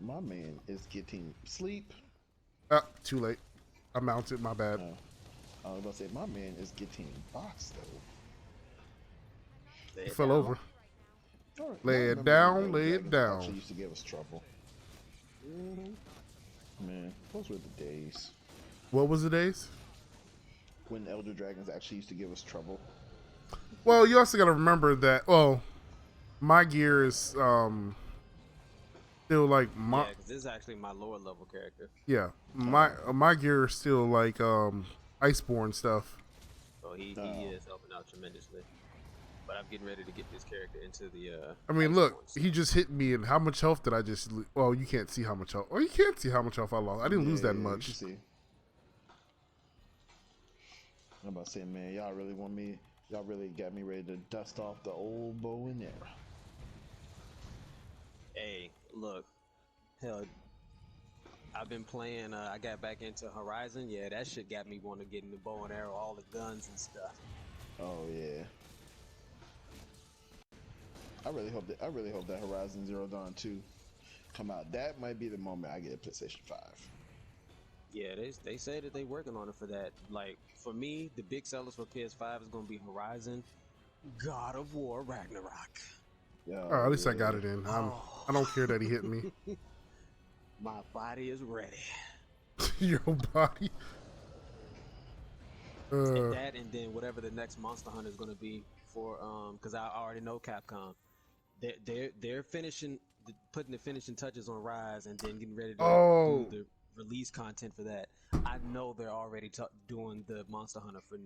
My man is getting sleep. Too late. I mounted. My bad. I was about to say my man is getting boxed though. He fell over. All right, Lay I it remember down, when Elder lay it Dragons down. Actually used to give us trouble. Man, those were the days What was the days? when Elder Dragons actually used to give us trouble. Well, you also got to remember that. Well, my gear is still like my Yeah, because this is actually my lower level character. my gear is still like Iceborne stuff. So he is helping out tremendously. But I'm getting ready to get this character into the. I mean, look, Iceborne he just hit me, and how much health did I just? Well, you can't see how much health. Or you can't see how much health I lost. I didn't lose that You much. can see. I'm about to say, man, y'all really got me ready to dust off the old bow and arrow. Hey, look, hell, I've been playing. I got back into Horizon. Yeah, that shit got me wanting to get into bow and arrow, all the guns and stuff. Oh yeah. I really hope that Horizon Zero Dawn 2 come out. That might be the moment I get a PlayStation 5. Yeah, they say that they working on it for that. Like for me, the big sellers for PS5 is gonna be Horizon, God of War, Ragnarok. Yeah, At least I got it in. I don't care that he hit me. My body is ready. Your body. And that, and then whatever the next Monster Hunter is gonna be for, because I already know Capcom. They're finishing, putting the finishing touches on Rise, and then getting ready to do the release content for that. I know they're already doing the Monster Hunter for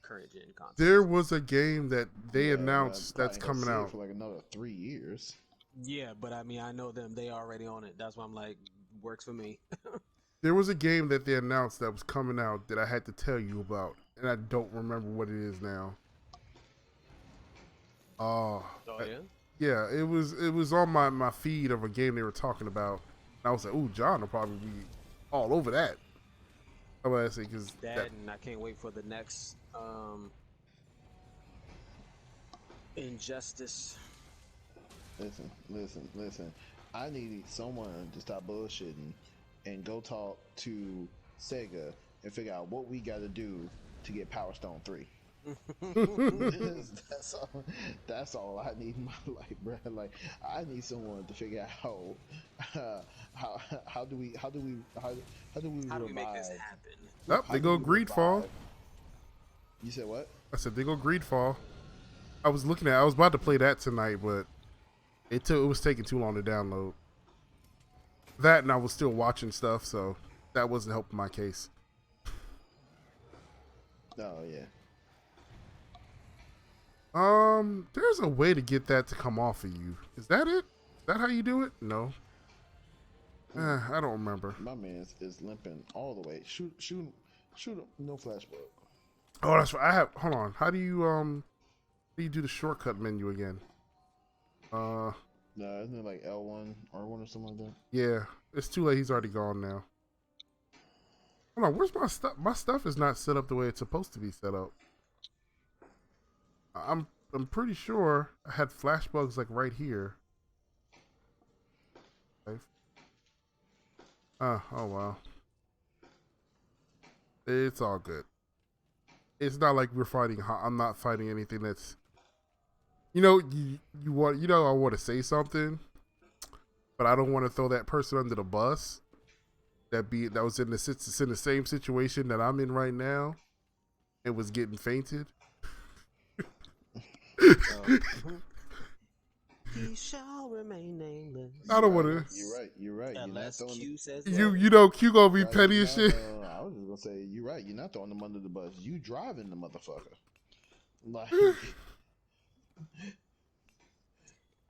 current gen content. There was a game that they announced that's coming out for like another 3 years. Yeah, but I mean, I know them. They already on it. That's why I'm like, works for me. There was a game that they announced that was coming out that I had to tell you about, and I don't remember what it is now. Oh, Oh yeah. yeah, it was on my feed of a game they were talking about. And I was like, "Ooh, John will probably be all over that." I was say because That, and I can't wait for the next Injustice. Listen. I need someone to stop bullshitting and go talk to Sega and figure out what we got to do to get Power Stone 3. that's all. That's all I need in my life, bro. Like I need someone to figure out how do we How do we make this revive? happen? oh, How they do go we Greedfall. revive- You said what? I said they go Greedfall. I was about to play that tonight, but it was taking too long to download. That and I was still watching stuff, so that wasn't helping my case. Oh yeah. There's a way to get that to come off of you. Is that it? Is that how you do it? No. I don't remember. My man is limping all the way. Shoot him. No flashback. Oh, that's right. Hold on. How do you do the shortcut menu again? No, isn't it like L1 R1 or something like that? Yeah. It's too late. He's already gone now. Hold on. Where's my stuff? My stuff is not set up the way it's supposed to be set up. I'm pretty sure I had flashbugs like right here. Oh wow. It's all good. It's not like we're fighting. I'm not fighting anything that's. You want I want to say something, but I don't want to throw that person under the bus. That was in the same situation that I'm in right now, and was getting fainted. He shall remain nameless. I don't want to. You're right. Unless Q says Q gonna be petty as shit. I was just gonna say you're right. You're not throwing them under the bus. You driving the motherfucker. Like.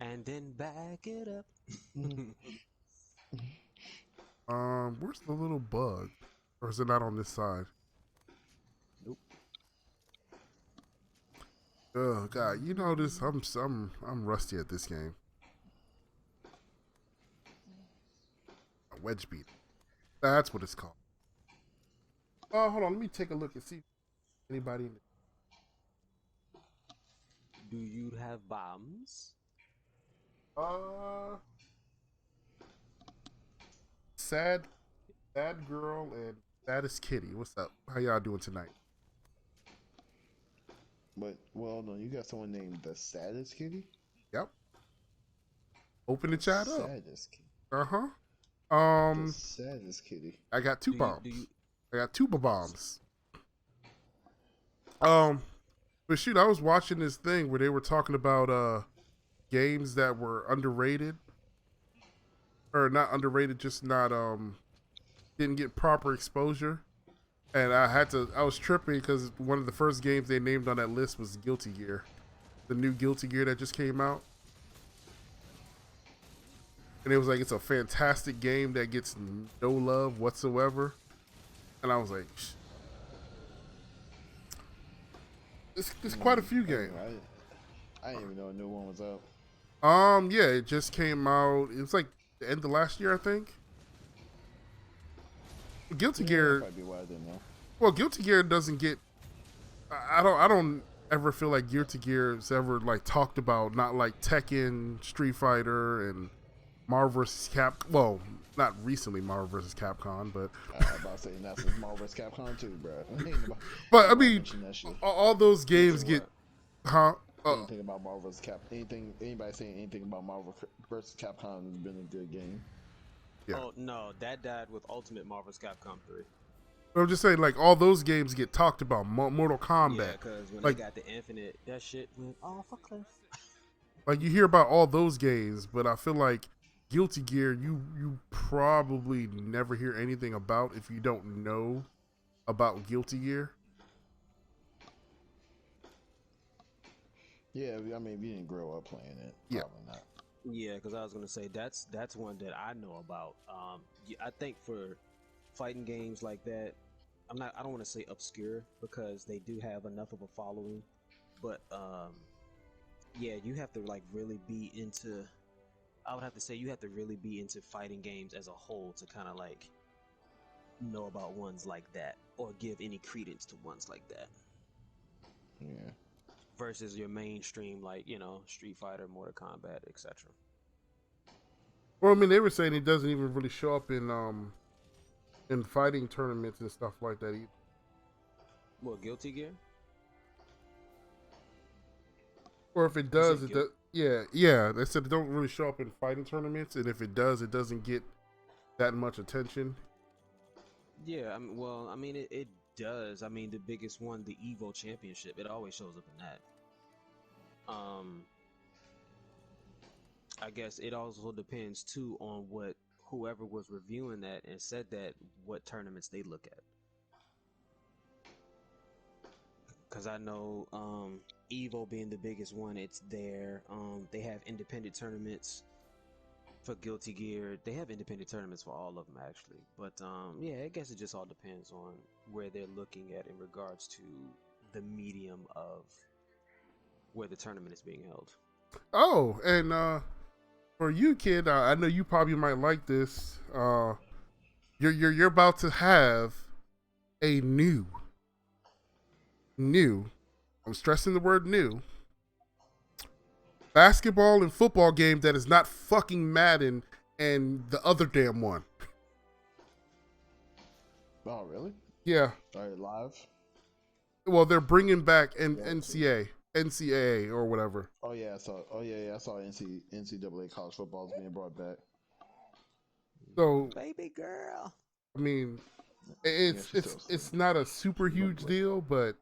And then back it up. Where's the little bug? Or is it not on this side? Nope. Oh God, this. I'm rusty at this game. A wedge beat. That's what it's called. Oh, hold on. Let me take a look and see if anybody. Do you have bombs? Sad girl and saddest kitty. What's up? How y'all doing tonight? But well, no, you got someone named the Saddest Kitty. Yep. Open the chat up. Saddest Kitty. The Saddest Kitty. I got two bombs. I got two bombs. But shoot, I was watching this thing where they were talking about games that were underrated, or not underrated, just not didn't get proper exposure. And I was tripping because one of the first games they named on that list was Guilty Gear, the new Guilty Gear that just came out. And it was like, it's a fantastic game that gets no love whatsoever. And I was like, it's quite a few games. I didn't even know a new one was out. Yeah, it just came out. It was like the end of last year, I think. Guilty Gear. Might be why I didn't know. Well, Guilty Gear doesn't get. I don't ever feel like Guilty Gear is ever like talked about. Not like Tekken, Street Fighter, and Marvel vs. Cap. Well, not recently Marvel vs. Capcom, but. I was about to say not since Marvel vs. Capcom 2, bro. But I mean, all those games get. Huh? Anything about Marvel vs. Cap? Anybody saying anything about Marvel vs. Capcom has been a good game. Yeah. Oh no, that died with Ultimate Marvel's Capcom 3. I'm just saying, like, all those games get talked about. Mortal Kombat. Yeah, because when like, they got the Infinite, that shit went off a cliff. Like, you hear about all those games, but I feel like Guilty Gear, you probably never hear anything about if you don't know about Guilty Gear. Yeah, I mean, if you didn't grow up playing it, probably not. Yeah, because I was gonna say that's one that I know about. I think for fighting games like that, I don't want to say obscure because they do have enough of a following, but yeah, you have to like really be into. I would have to say you have to really be into fighting games as a whole to kind of like know about ones like that or give any credence to ones like that. Yeah. Versus your mainstream like Street Fighter, Mortal Kombat, etc. Well, I mean, they were saying it doesn't even really show up in fighting tournaments and stuff like that either. Well, Guilty Gear. Or if it does, it does. Yeah. They said it don't really show up in fighting tournaments, and if it does, it doesn't get that much attention. Yeah, I mean, it does. I mean, the biggest one, the Evo Championship, it always shows up in that. I guess it also depends too on what whoever was reviewing that and said that what tournaments they look at. Because I know Evo being the biggest one, it's there. They have independent tournaments for Guilty Gear. They have independent tournaments for all of them actually. But yeah, I guess it just all depends on where they're looking at in regards to the medium of where the tournament is being held. Oh, and for you, kid, I know you probably might like this. You're about to have a new. I'm stressing the word new. Basketball and football game that is not fucking Madden and the other damn one. Oh, really? Yeah. Are you live? Well, they're bringing back NCAA or whatever. Oh yeah, I saw. Oh yeah, I saw NCAA college football is being brought back. So, baby girl. I mean, it's not a super huge deal, but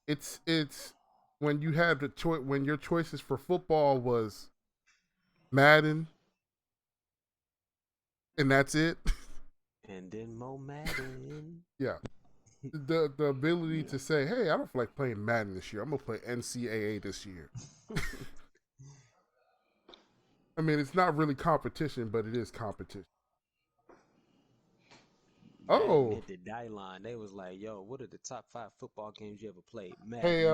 it's when you have the choice, when your choices for football was Madden, and that's it. And then Mo Madden. Yeah. The ability to say, hey, I don't feel like playing Madden this year. I'm gonna play NCAA this year. I mean, it's not really competition, but it is competition. Oh, at the die line, they was like, "Yo, what are the top 5 football games you ever played?" Madden, hey,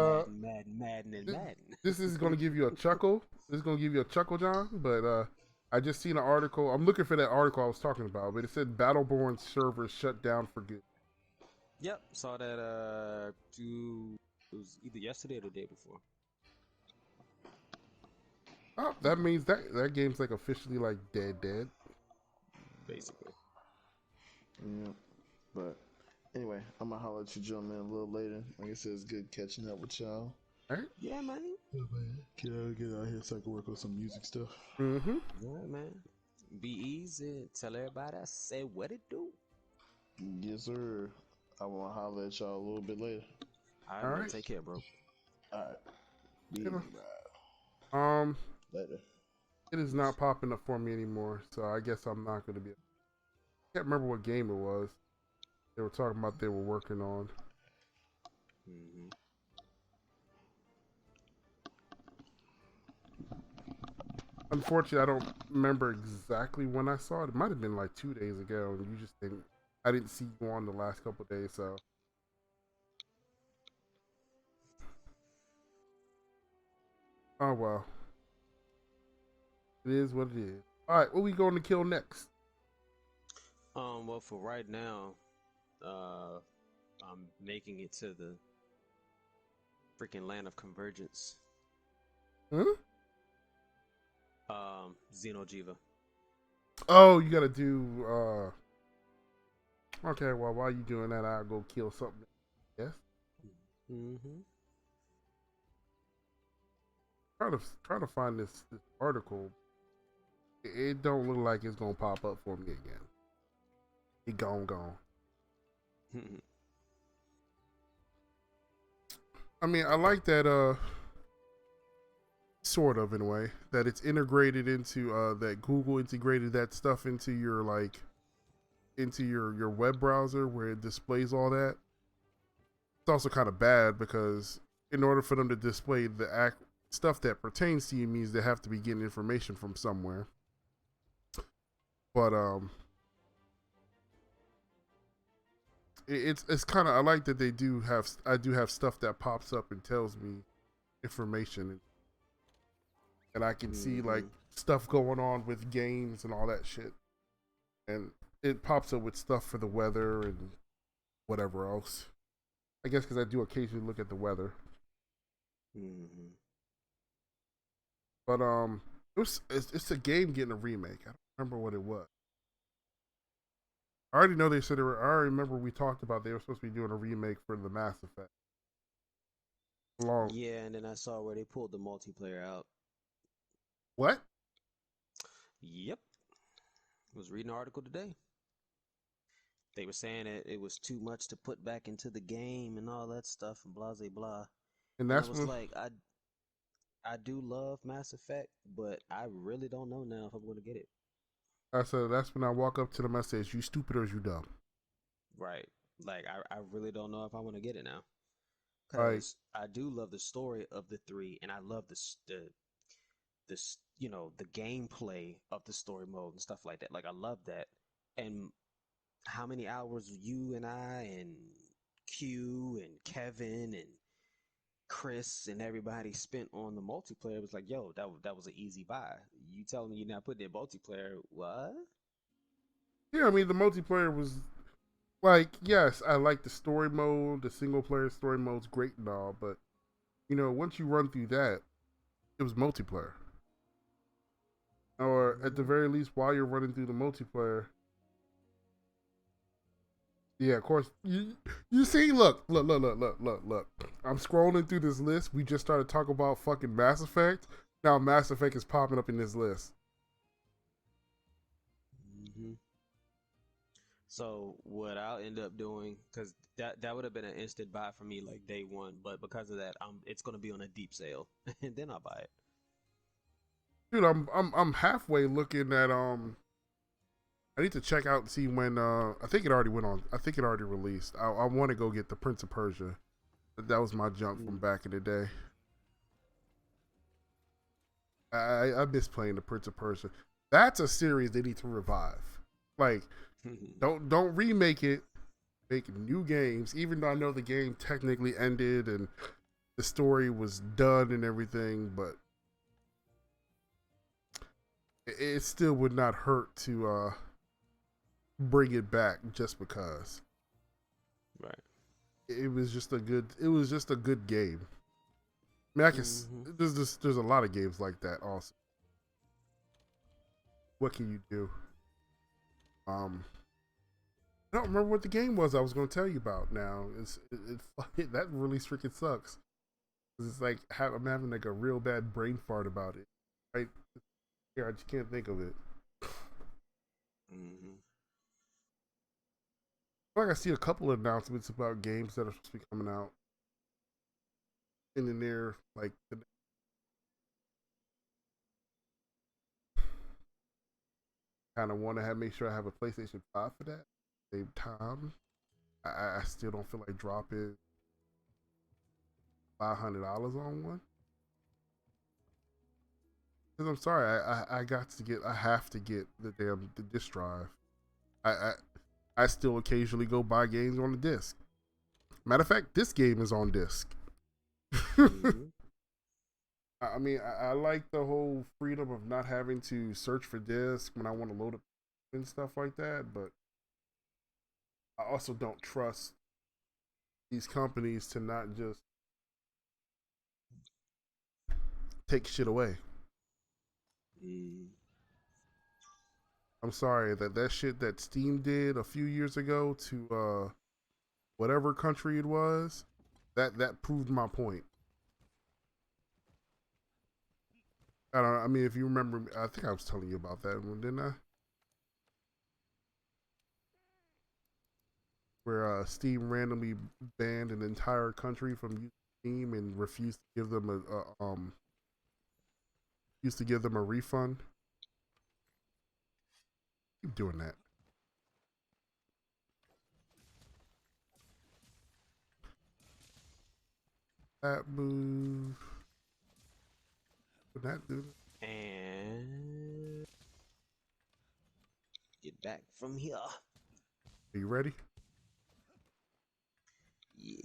Madden, and Madden. This is gonna give you a chuckle. This is gonna give you a chuckle, John. But I just seen an article. I'm looking for that article I was talking about, but it said Battleborn servers shut down for good. Yep, saw that. It was either yesterday or the day before. Oh, that means that game's like officially like dead. Basically. Yeah, but anyway, I'm gonna holler at you gentlemen a little later. Like I said, it's good catching up with y'all. All right. Yeah, man. Yeah, man. Get out here so I can work on some music stuff. Mm-hmm. Yeah, man. Be easy. Tell everybody I say what it do. Yes, sir. I want to holler at y'all a little bit later. All right, man. Take care, bro. All right. Be easy, bro. Later. It is not popping up for me anymore, so I guess I'm not gonna be. I can't remember what game it was. They were talking about they were working on. Mm-hmm. Unfortunately, I don't remember exactly when I saw it. It might have been like 2 days ago, and you just didn't. I didn't see you on the last couple of days, so. Oh well. It is what it is. All right, what we going to kill next? Well, for right now, I'm making it to the freaking land of convergence. Xeno'jiiva. Oh, you gotta do. Okay, well, while you doing that, I'll go kill something. Yes. Mm-hmm. Trying to find this article. It don't look like it's gonna pop up for me again. It gone. I mean, I like that. Sort of, in a way, that it's integrated into that Google integrated that stuff into your into your web browser where it displays all that. It's also kind of bad because in order for them to display the stuff that pertains to you means they have to be getting information from somewhere. But it's kind of, I like that I do have stuff that pops up and tells me information, and I can see like stuff going on with games and all that shit, and it pops up with stuff for the weather and whatever else. I guess because I do occasionally look at the weather. But it's a game getting a remake. I don't remember what it was. I already know they said I already remember we talked about they were supposed to be doing a remake for the Mass Effect. Yeah, and then I saw where they pulled the multiplayer out. What? Yep. I was reading an article today. They were saying that it was too much to put back into the game and all that stuff and blah blah blah. And that's I was like, I do love Mass Effect, but I really don't know now if I'm going to get it. I said that's when I walk up to them. I say, "You stupid or you dumb?" Right. Like I really don't know if I want to get it now. Because I do love the story of the 3, and I love the the gameplay of the story mode and stuff like that. Like I love that. And how many hours you and I and Q and Kevin and Chris and everybody spent on the multiplayer was like, yo, that was an easy buy. You telling me you're not putting in multiplayer? What? Yeah, I mean the multiplayer was like, yes, I like the story mode, the single player story mode's great and all, but once you run through that, it was multiplayer. Or at the very least, while you're running through the multiplayer, yeah, of course. You see, look. I'm scrolling through this list. We just started talking about fucking Mass Effect. Now Mass Effect is popping up in this list. So what I'll end up doing, because that would have been an instant buy for me, like day one. But because of that, it's going to be on a deep sale, and then I'll buy it. Dude, I'm halfway looking at I need to check out and see when. I think it already went on. I think it already released. I want to go get the Prince of Persia. That was my junk from back in the day. I miss playing the Prince of Persia. That's a series they need to revive. Like, don't remake it. Make new games. Even though I know the game technically ended and the story was done and everything, but it still would not hurt to bring it back just because. Right. It was just a good game. I mean, I can. There's a lot of games like that also. What can you do? I don't remember what the game was I was going to tell you about now. That really freaking sucks. It's like I'm having like a real bad brain fart about it. Right here, I just can't think of it. Like I see a couple of announcements about games that are supposed to be coming out in the near, like kind of want to make sure I have a PlayStation 5 for that. Same time, I still don't feel like dropping $500 on one. Because I'm sorry, I have to get the disc drive. I still occasionally go buy games on the disc. Matter of fact, this game is on disc. I mean, I like the whole freedom of not having to search for disc when I want to load up and stuff like that, but I also don't trust these companies to not just take shit away. I'm sorry that shit that Steam did a few years ago to whatever country it was, that proved my point. I don't know. I mean, if you remember, I think I was telling you about that one, didn't I? Where Steam randomly banned an entire country from using Steam and refused to give them a refund. Keep doing that. That move. Would that do it? And get back from here. Are you ready? Yeah.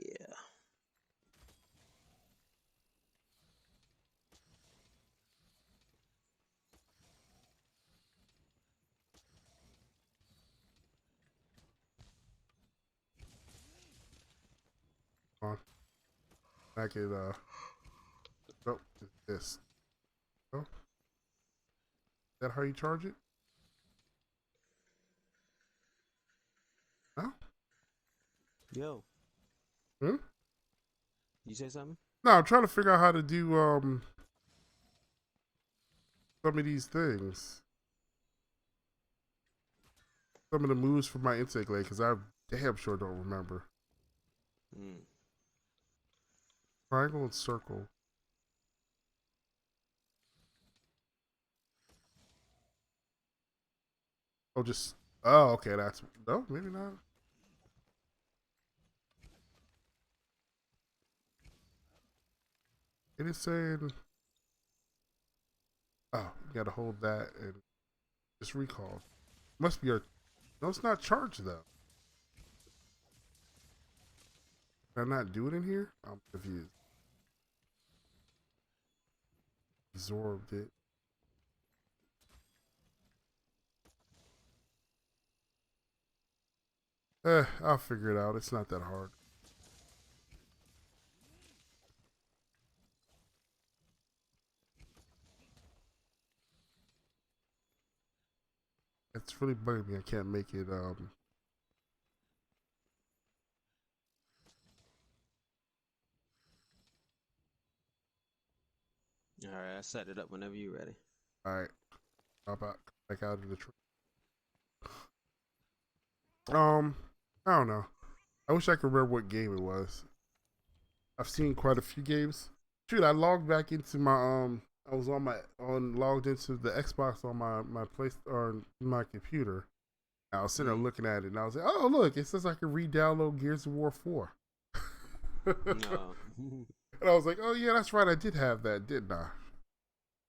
On. Back at oh, this. Oh, is that how you charge it? No. Yo, Hmm? you say something? No, I'm trying to figure out how to do some of these things. Some of the moves for my intake leg, because I damn sure don't remember. Mm. Triangle and circle. Oh, just oh, okay. That's no, maybe not. It is saying, oh, you gotta hold that and just recall. Must be a no. It's not charged though. Can I not do it in here? I'm confused. Absorbed it. I'll figure it out. It's not that hard. It's really bugging me. I can't make it. All right, I set it up whenever you're ready. All right. Hop out. Back out of the tree. I don't know. I wish I could remember what game it was. I've seen quite a few games. Shoot, I logged back into my I was logged into the Xbox on my place or my computer. I was sitting there looking at it and I was like, oh look, it says I can re-download Gears of War 4. No. And I was like, oh yeah, that's right, I did have that, didn't I?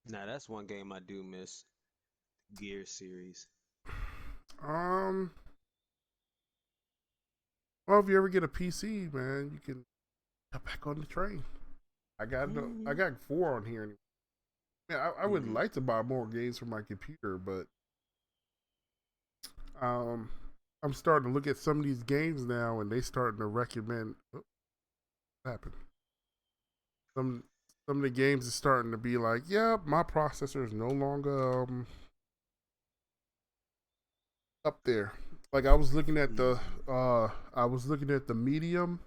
Now that's one game I do miss. Gear series. Well, if you ever get a PC, man, you can get back on the train. I got 4 on here. Yeah, I would like to buy more games for my computer, but I'm starting to look at some of these games now, and they starting to recommend. Oh, what happened? Some of the games are starting to be like, yeah, my processor is no longer up there. Like I was looking at the Medium,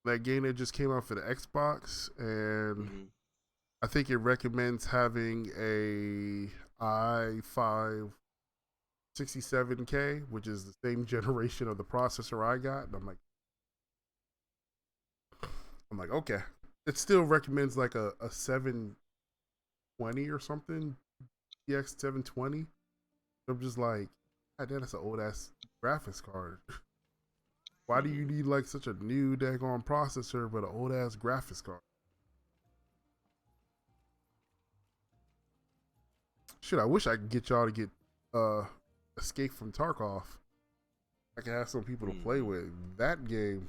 that game that just came out for the Xbox, and I think it recommends having a i5 67K, which is the same generation of the processor I got. And I'm like, okay. It still recommends like a 720 or something, GX 720. I'm just like, God damn, that's an old ass graphics card. Why do you need like such a new daggone processor but an old ass graphics card? Shit, I wish I could get y'all to get Escape from Tarkov. I can have some people to play with. That game,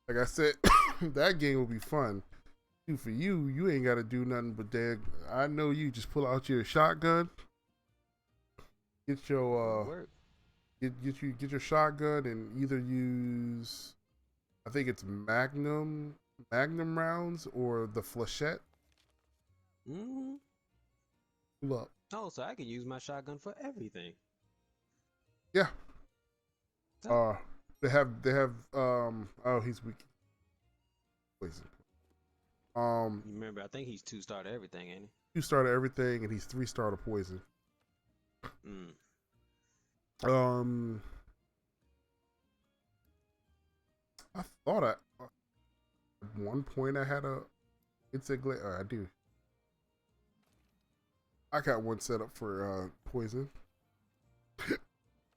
like I said, that game will be fun. Dude, for you ain't got to do nothing but I know you just pull out your shotgun, get your get your shotgun and either use, I think it's Magnum rounds or the flechette. Pull up. Oh, so I can use my shotgun for everything. Yeah. They have oh, he's weak. Poison. Remember, I think he's 2-star to everything, ain't he? 2-star to everything, and he's 3-star to poison. I thought at one point I had a insect glade. I do. I got one set up for poison.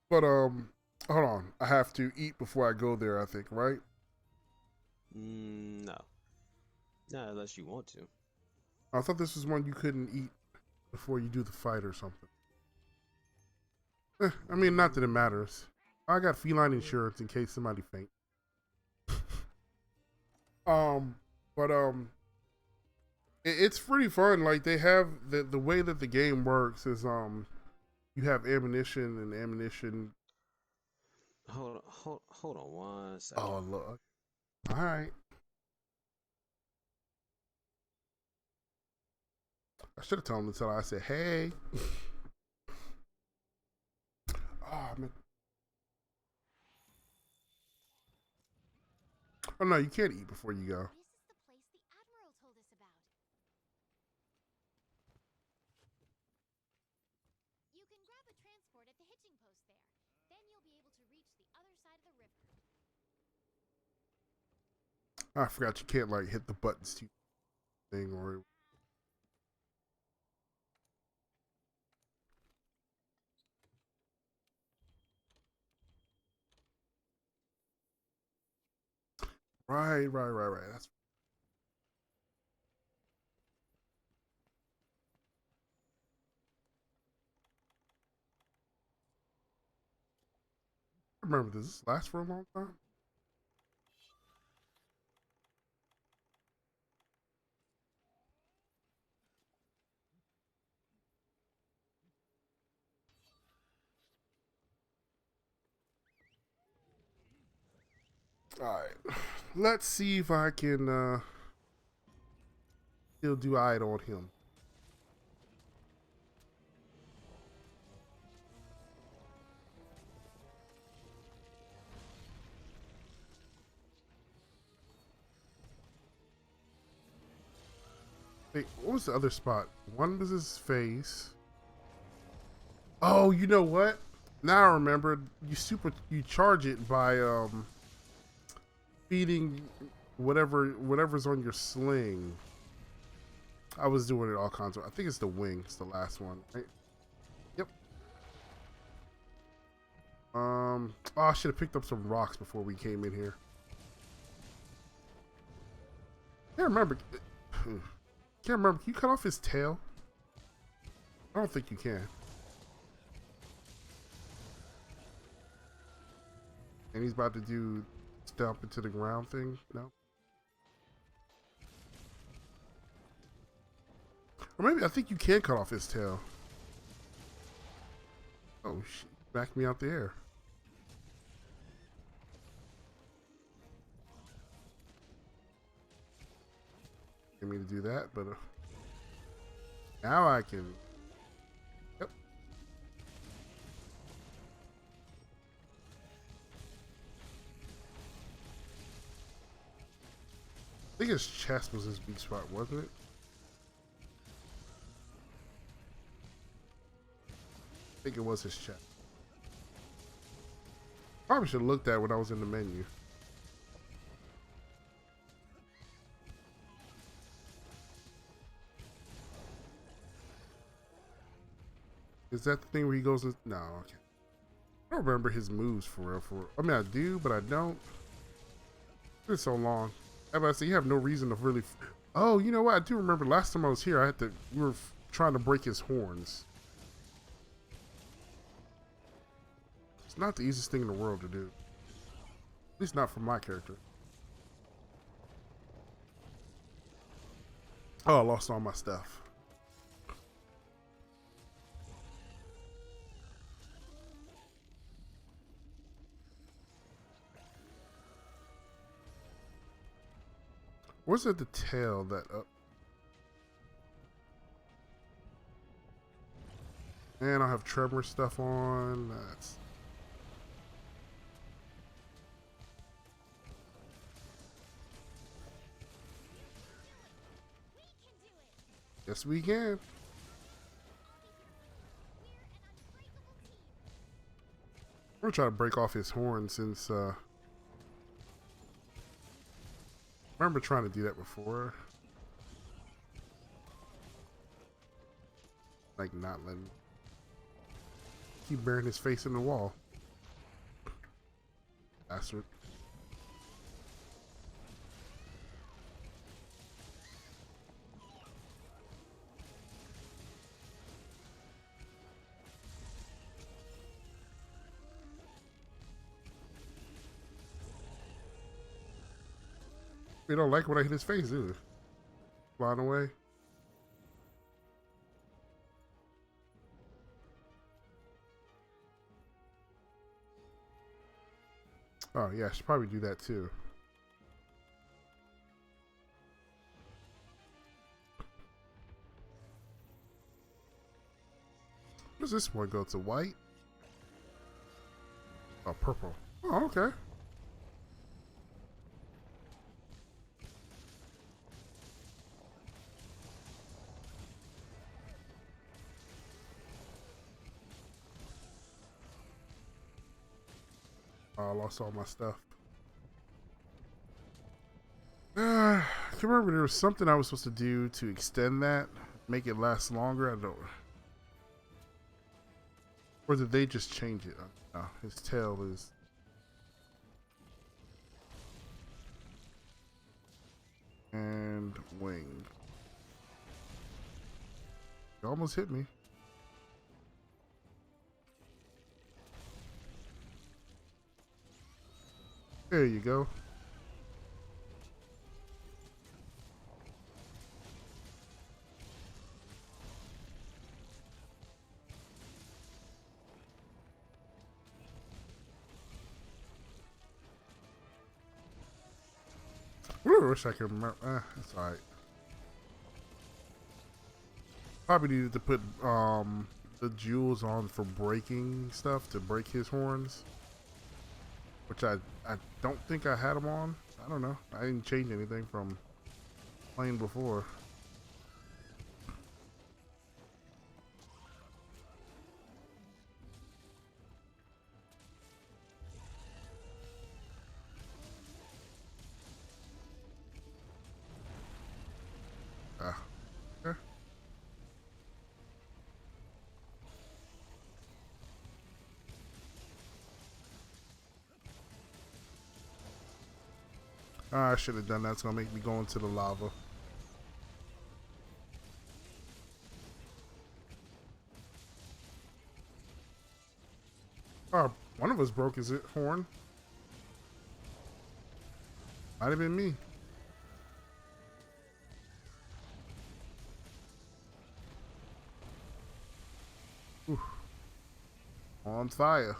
But hold on. I have to eat before I go there, I think, right? No. Not unless you want to. I thought this was one you couldn't eat before you do the fight or something. I mean, not that it matters. I got feline insurance in case somebody faints. But it's pretty fun. Like they have the way that the game works is you have ammunition and ammunition. Hold on one second. Oh look, all right. I should have told him until I said, "Hey." Oh man. Oh no, you can't eat before you go. This is the place the Admiral told us about. You can grab a transport at the hitching post there. Then you'll be able to reach the other side of the river. I forgot you can't like hit the buttons to thing or. Right. That's remember, does this last for a long time? Alright. Let's see if I can still do eye on him. Wait, what was the other spot? One was his face. Oh, you know what? Now I remember. You charge it by feeding whatever's on your sling. I was doing it all kinds of. I think it's the wing. It's the last one, right? Yep. Oh, I should have picked up some rocks before we came in here. Can't remember. Can't remember. Can you cut off his tail? I don't think you can. And he's about to do stomp into the ground thing. No. Or maybe I think you can cut off his tail. Oh shit! Backed me out the air. Didn't mean to do that, but now I can. Yep. I think his chest was his weak spot, wasn't it? I think it was his chest. Probably should have looked at it when I was in the menu. Is that the thing where he goes in? No, okay. I don't remember his moves for real. I mean, I do, but I don't. It's been so long. I was about to say, you have no reason to really. Oh, you know what? I do remember last time I was here, we were trying to break his horns. It's not the easiest thing in the world to do. At least not for my character. Oh, I lost all my stuff. Where's the tail that up? And I have Tremor stuff on. That's. Yes, we can. I'm gonna try to break off his horn since I remember trying to do that before. Like not letting keep burying his face in the wall. Bastard. He don't like when I hit his face, do they? Flying away. Oh yeah, I should probably do that too. What does this one go to? White? Oh, purple. Oh, okay. Oh, I lost all my stuff. I can't remember. There was something I was supposed to do to extend that, make it last longer. I don't. Or did they just change it? No, his tail is. And wing. You almost hit me. There you go. Ooh, I wish I could remember. That's alright. Probably needed to put the jewels on for breaking stuff to break his horns, which I don't think I had them on. I don't know. I didn't change anything from playing before. Okay. I should have done that. It's gonna make me go into the lava. One of us broke his horn. Might have been me. Ooh. On fire.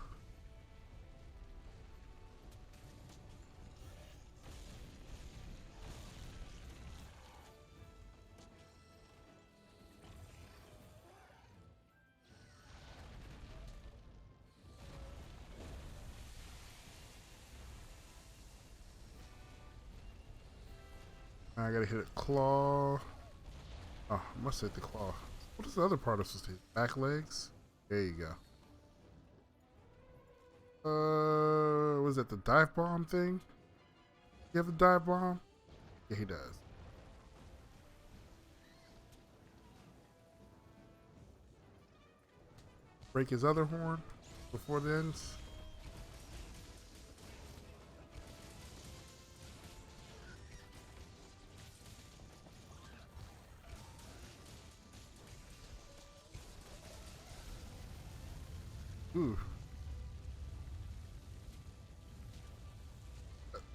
I gotta hit a claw. Oh, I must hit the claw. What is the other part of this? Back legs? There you go. Was that the dive bomb thing? You have a dive bomb? Yeah, he does. Break his other horn before it ends. Ooh.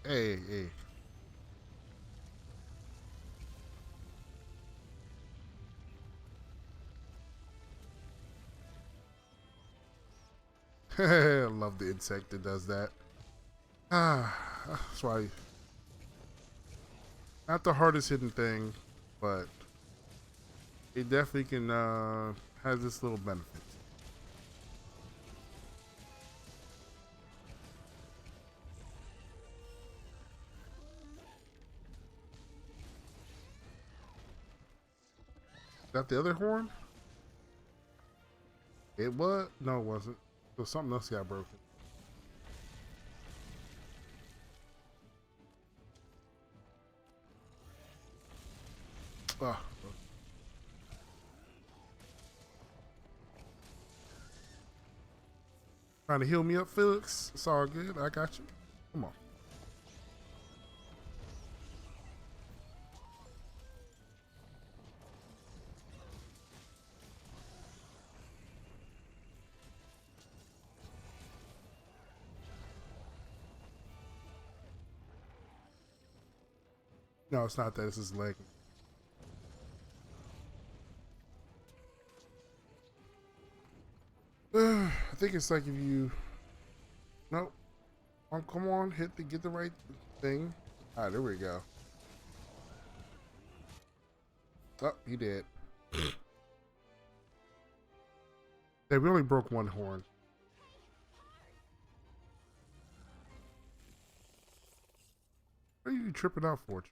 Hey, hey. I love the insect that does that. That's why. Not the hardest hidden thing, but it definitely can has this little benefit. Is that the other horn? It was? No, it wasn't. So something else got broken. Ah. Trying to heal me up, Felix? It's all good. I got you. Come on. No, it's not that. It's his leg. I think it's like if you. Nope. Come on, get the right thing. Ah, there we go. Oh, he did. Hey, we only broke one horn. What are you tripping out for?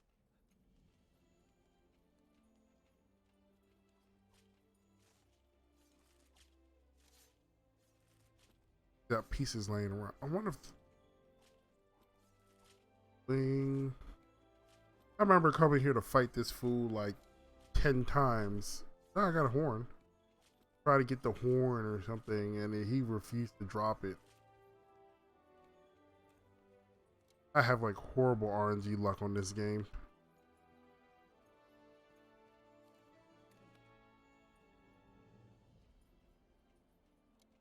Got pieces laying around. I wonder if. Bling. I remember coming here to fight this fool like 10 times. Oh, I got a horn. Try to get the horn or something, and he refused to drop it. I have like horrible RNG luck on this game.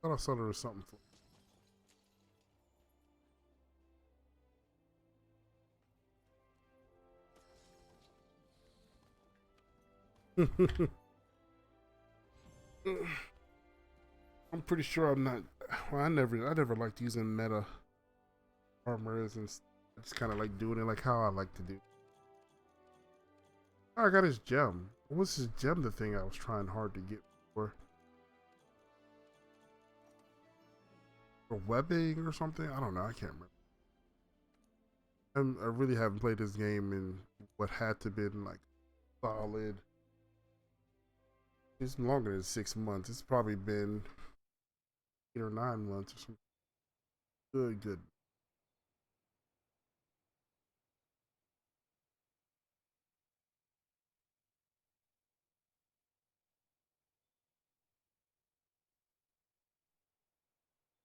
I thought I saw there was something for. I'm pretty sure I'm not. Well, I never liked using meta armors, and I just kind of like doing it like how I like to do. Oh, I got his gem. What was his gem? The thing I was trying hard to get for webbing or something. I don't know. I can't remember. I really haven't played this game in what had to been like solid. It's longer than 6 months. It's probably been 8 or 9 months or something. Good.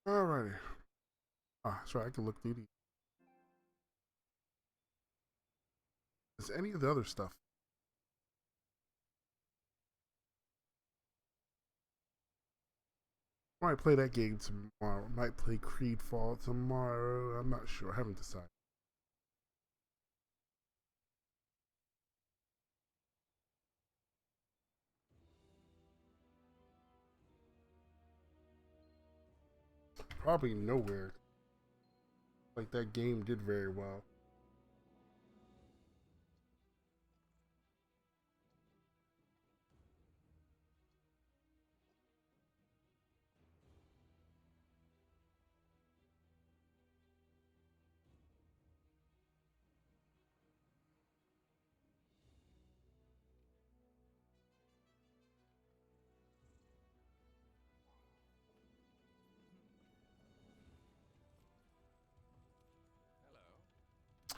Alrighty. Ah, sorry, I can look through these. Is any of the other stuff? I might play that game tomorrow. I might play Creedfall tomorrow. I'm not sure. I haven't decided. Probably nowhere. Like that game did very well.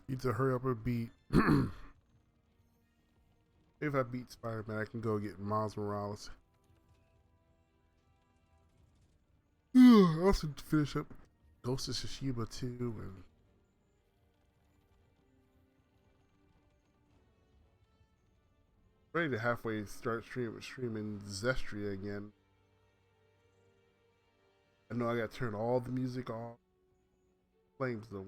Need to hurry up and beat. If I beat Spider-Man, I can go get Miles Morales. I also finish up Ghost of Tsushima too, and ready to halfway start streaming Zestria again. I know I got to turn all the music off. Flames though.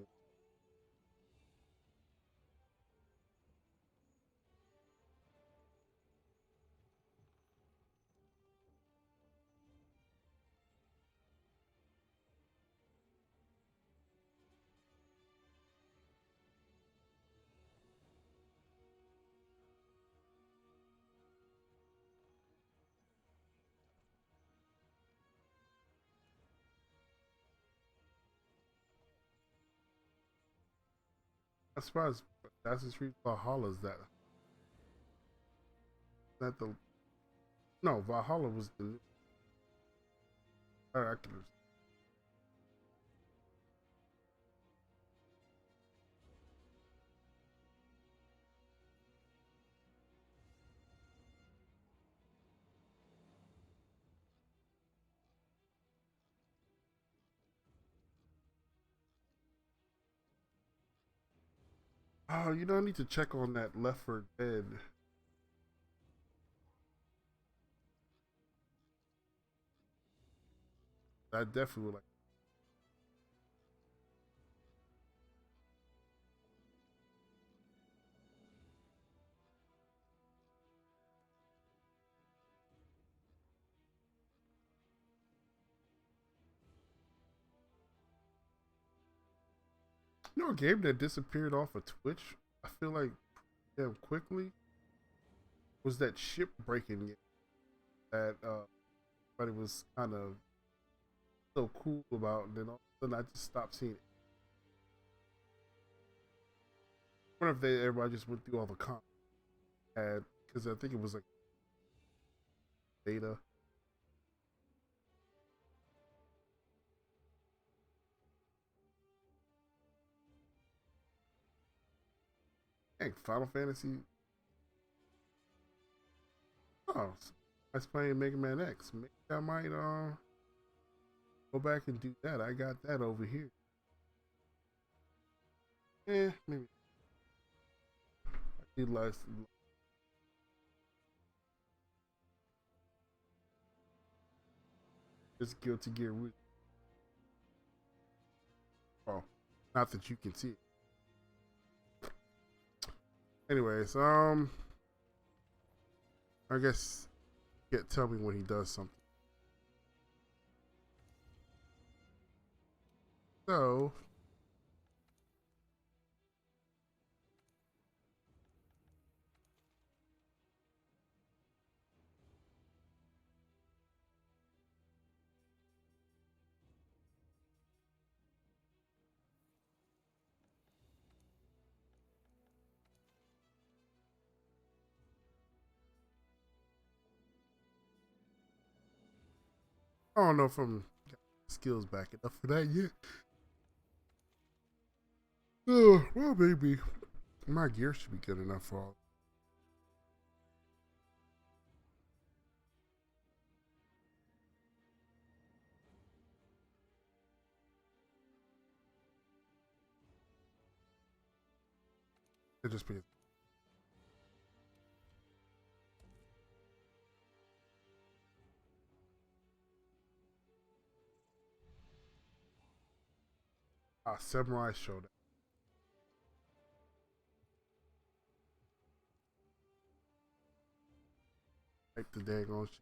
I'm surprised Assassin's Creed Valhalla's that. That the no Valhalla was the new. I can. Oh, you know, I need to check on that Left 4 Dead. I definitely would like. You know, a game that disappeared off of Twitch. I feel like damn quickly was that ship breaking game that everybody was kind of so cool about, and then all of a sudden I just stopped seeing it. I wonder if everybody just went through all the content had, because I think it was like beta. Dang, Final Fantasy. Oh, I was playing Mega Man X. Maybe I might go back and do that. I got that over here. Maybe I did last. Just Guilty Gear. Oh, not that you can see it. Anyways, I guess tell me when he does something. So I don't know if I'm got skills back enough for that yet. Well, maybe my gear should be good enough for all. It just be. Samurai Shodown. Like the daggone shit.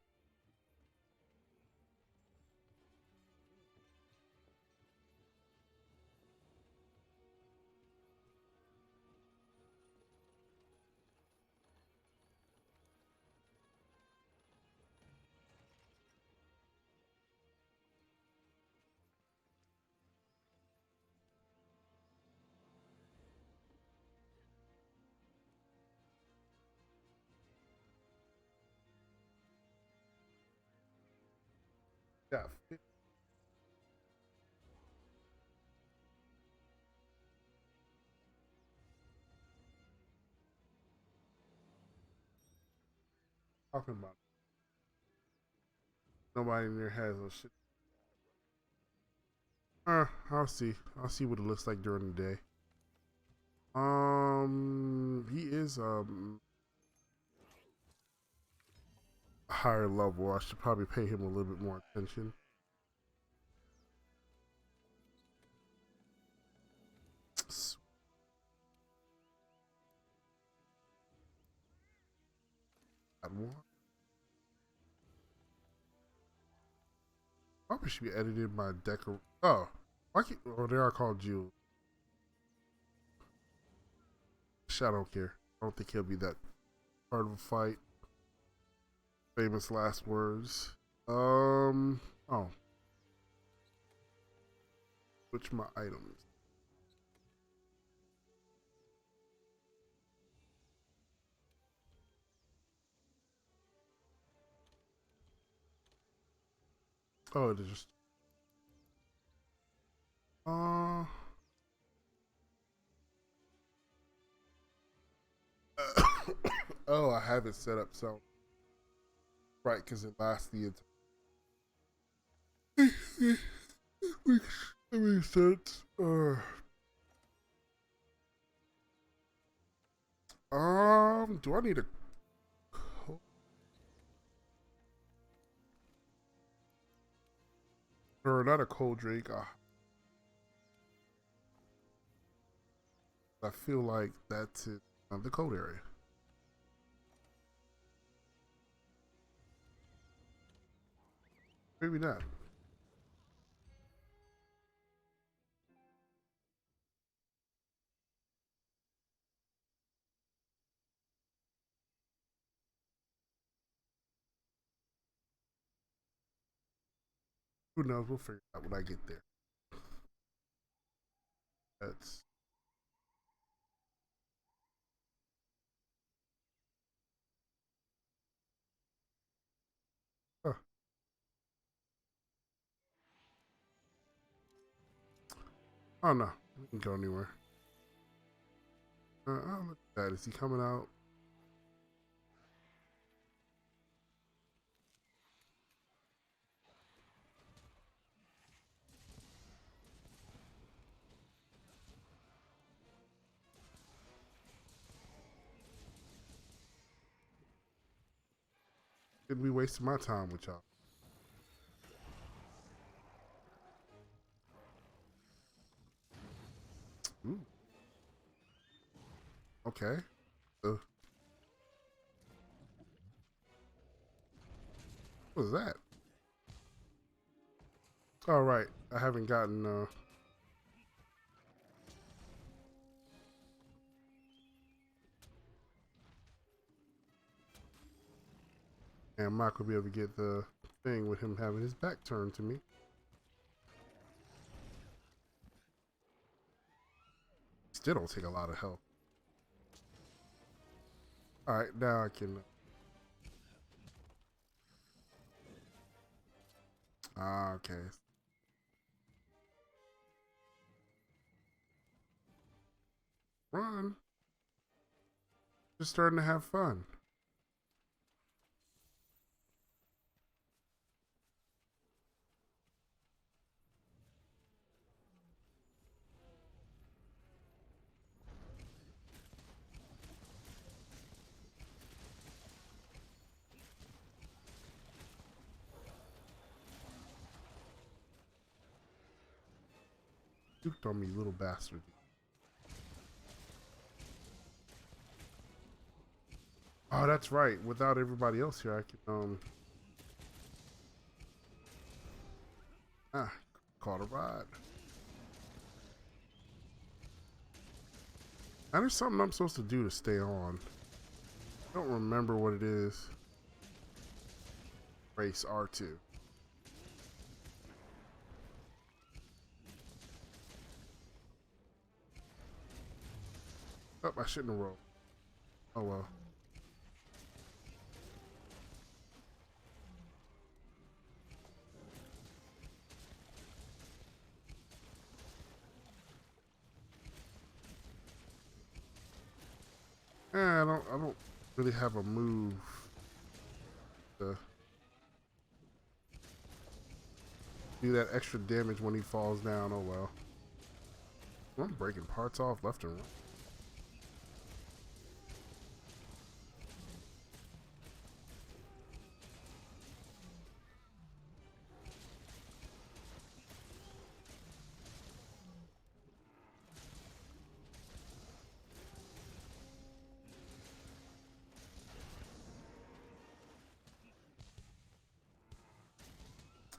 Yeah. Talking about it. Nobody in there has no shit. I'll see. I'll see what it looks like during the day. He is a higher level. I should probably pay him a little bit more attention. Probably should be edited by decor. Oh, why can't? Oh, they are called Jules. I don't care. I don't think he'll be that part of a fight. Famous last words. Oh. Switch my items. Oh, it is just. Uh. Oh, I have it set up so. Right, because it lasts the entire. That makes sense. Do I need a code? Or not a cold drink? I feel like that's it. The cold area. Maybe not. Who knows? We'll figure it out when I get there. That's huh. Oh no, we can go anywhere. Oh, look at that. Is he coming out? Shouldn't be wasting my time with y'all. Ooh. Okay. What was that? All right. I haven't gotten. And I'm not gonna be able to get the thing with him having his back turned to me. Still don't take a lot of help. All right, now I can. Okay. Run. Just starting to have fun. Duked on me, little bastard. Oh, that's right. Without everybody else here, I can caught a ride. And there's something I'm supposed to do to stay on. I don't remember what it is. Race R2. Oh, I shouldn't have rolled. Oh well. I don't really have a move to do that extra damage when he falls down. Oh well. I'm breaking parts off left and right.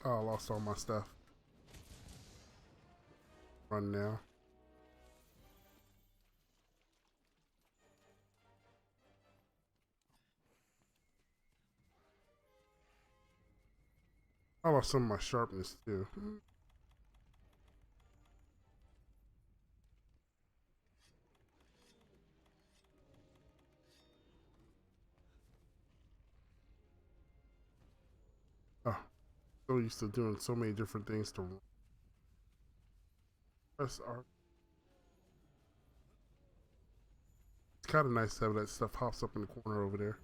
Oh, I lost all my stuff. Run now. I lost some of my sharpness too. Oh, so used to doing so many different things to press R. It's kind of nice to have that stuff hops up in the corner over there.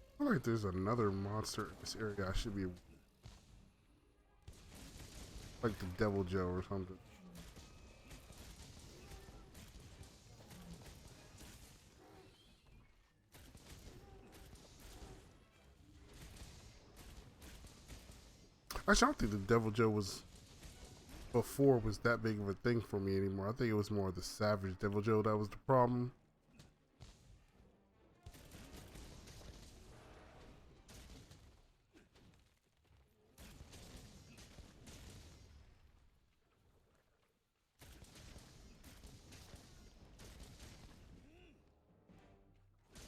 I feel like there's another monster in this area I should be, like the Devil Joe or something. Actually, I don't think the Devil Joe was that big of a thing for me anymore. I think it was more the Savage Devil Joe that was the problem.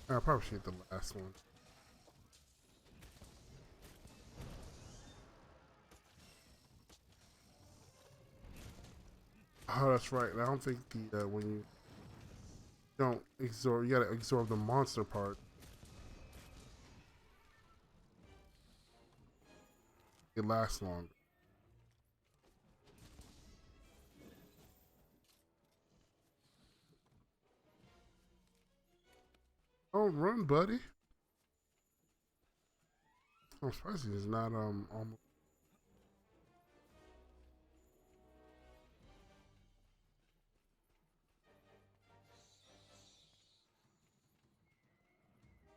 I probably should get the last one. Oh, that's right. I don't think the when you don't absorb, you gotta absorb the monster part. It lasts longer. Don't run, buddy. Oh, spicy is not almost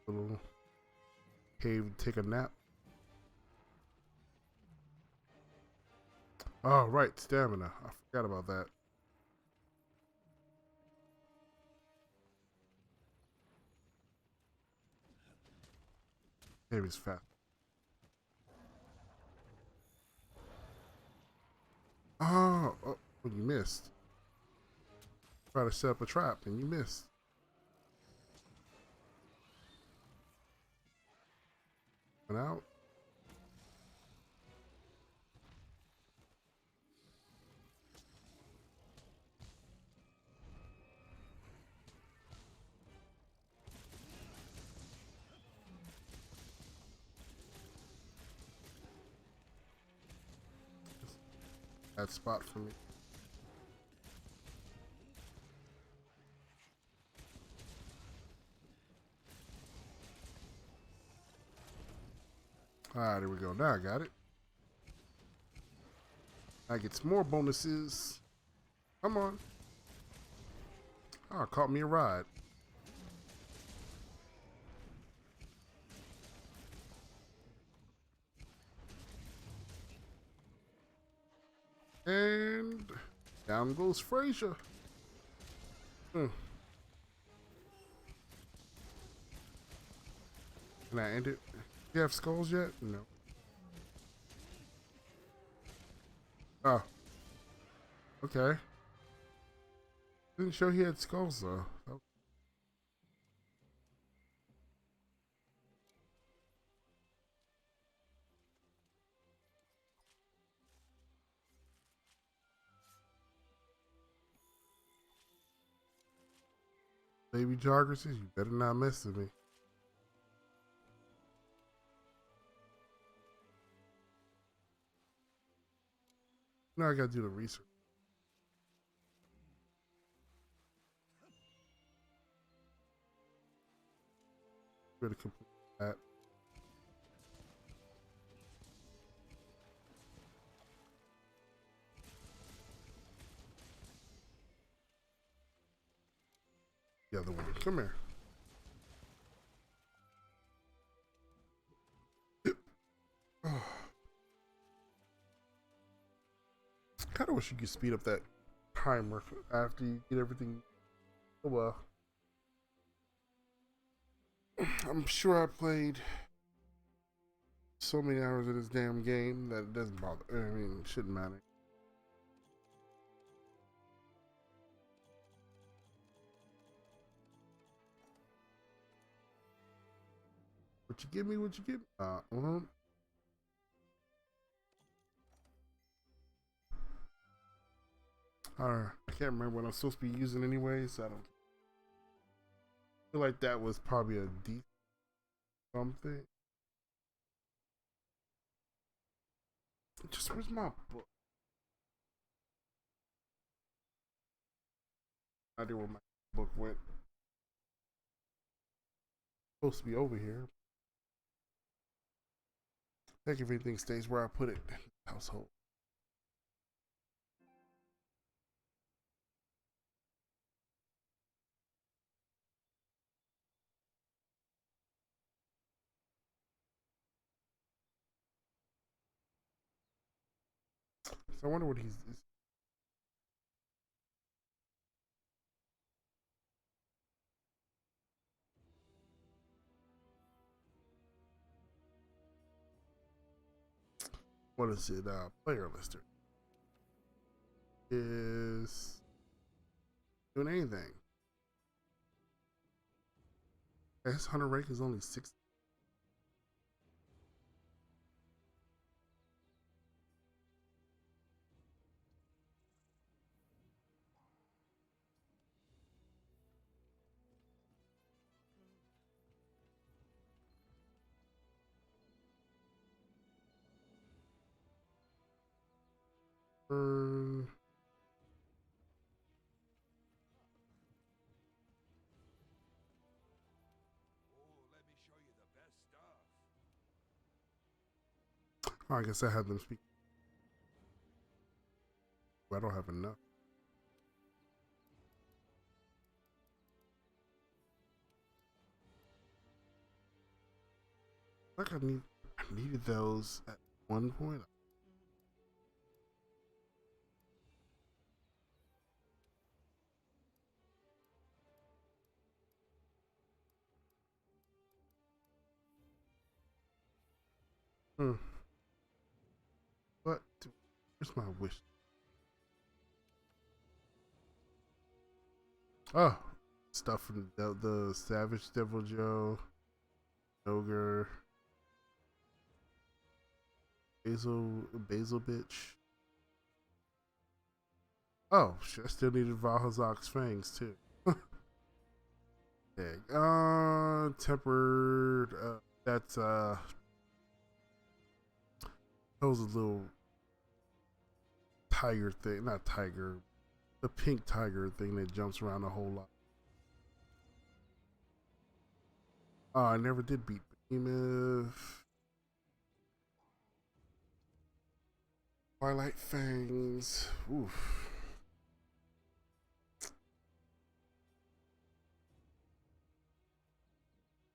a little cave. Take a nap. Oh, right, stamina. I forgot about that. Cave is fat. Oh, you missed. Try to set up a trap and you missed. Went out. That spot for me. Alright, there we go. Now I got it. I get some more bonuses. Come on. Oh, caught me a ride. And down goes Frazier. Can I end it? You have skulls yet? No. Oh. Okay. Didn't show he had skulls though. Oh. Baby joggers, you better not mess with me. Now I gotta do the research. Better complete that. The other one. Come here. Kind of wish you could speed up that timer after you get everything. Oh well. I'm sure I played so many hours of this damn game that it doesn't bother. I mean, it shouldn't matter. What you give me? What you give me? I can't remember what I'm supposed to be using anyways. So I don't feel like that was probably a decent something. Just where's my book? I idea where my book went. Supposed to be over here. I think everything stays where I put it. Household. So I wonder what he's. What is it? Player lister is doing anything. His hunter rank is only 6. I guess I had them speak. I don't have enough. Like I needed those at one point. But where's my wish? Oh, stuff from the Savage Devil Joe, Ogre, Basil bitch. Oh shit! I still needed Valhazak's fangs too. Yeah. Tempered. That's those little tiger thing, not tiger, the pink tiger thing that jumps around a whole lot. Oh, I never did beat Behemoth. Twilight Fangs. Oof.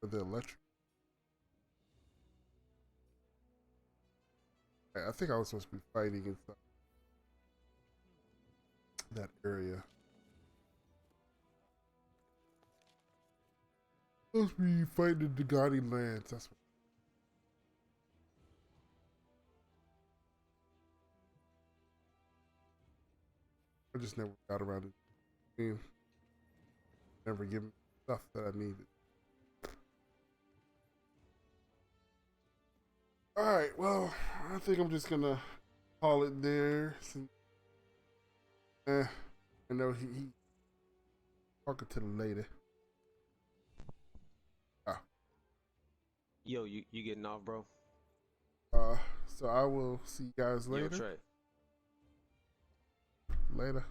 For the electric. I think I was supposed to be fighting inside that area. Supposed to be fighting the Dagani lands. That's what. I just never got around to never give me stuff that I needed. Alright, well, I think I'm just gonna call it there. Since, I know he talking to the lady. Yo, you getting off, bro? So I will see you guys later. Yo, Trey. Later.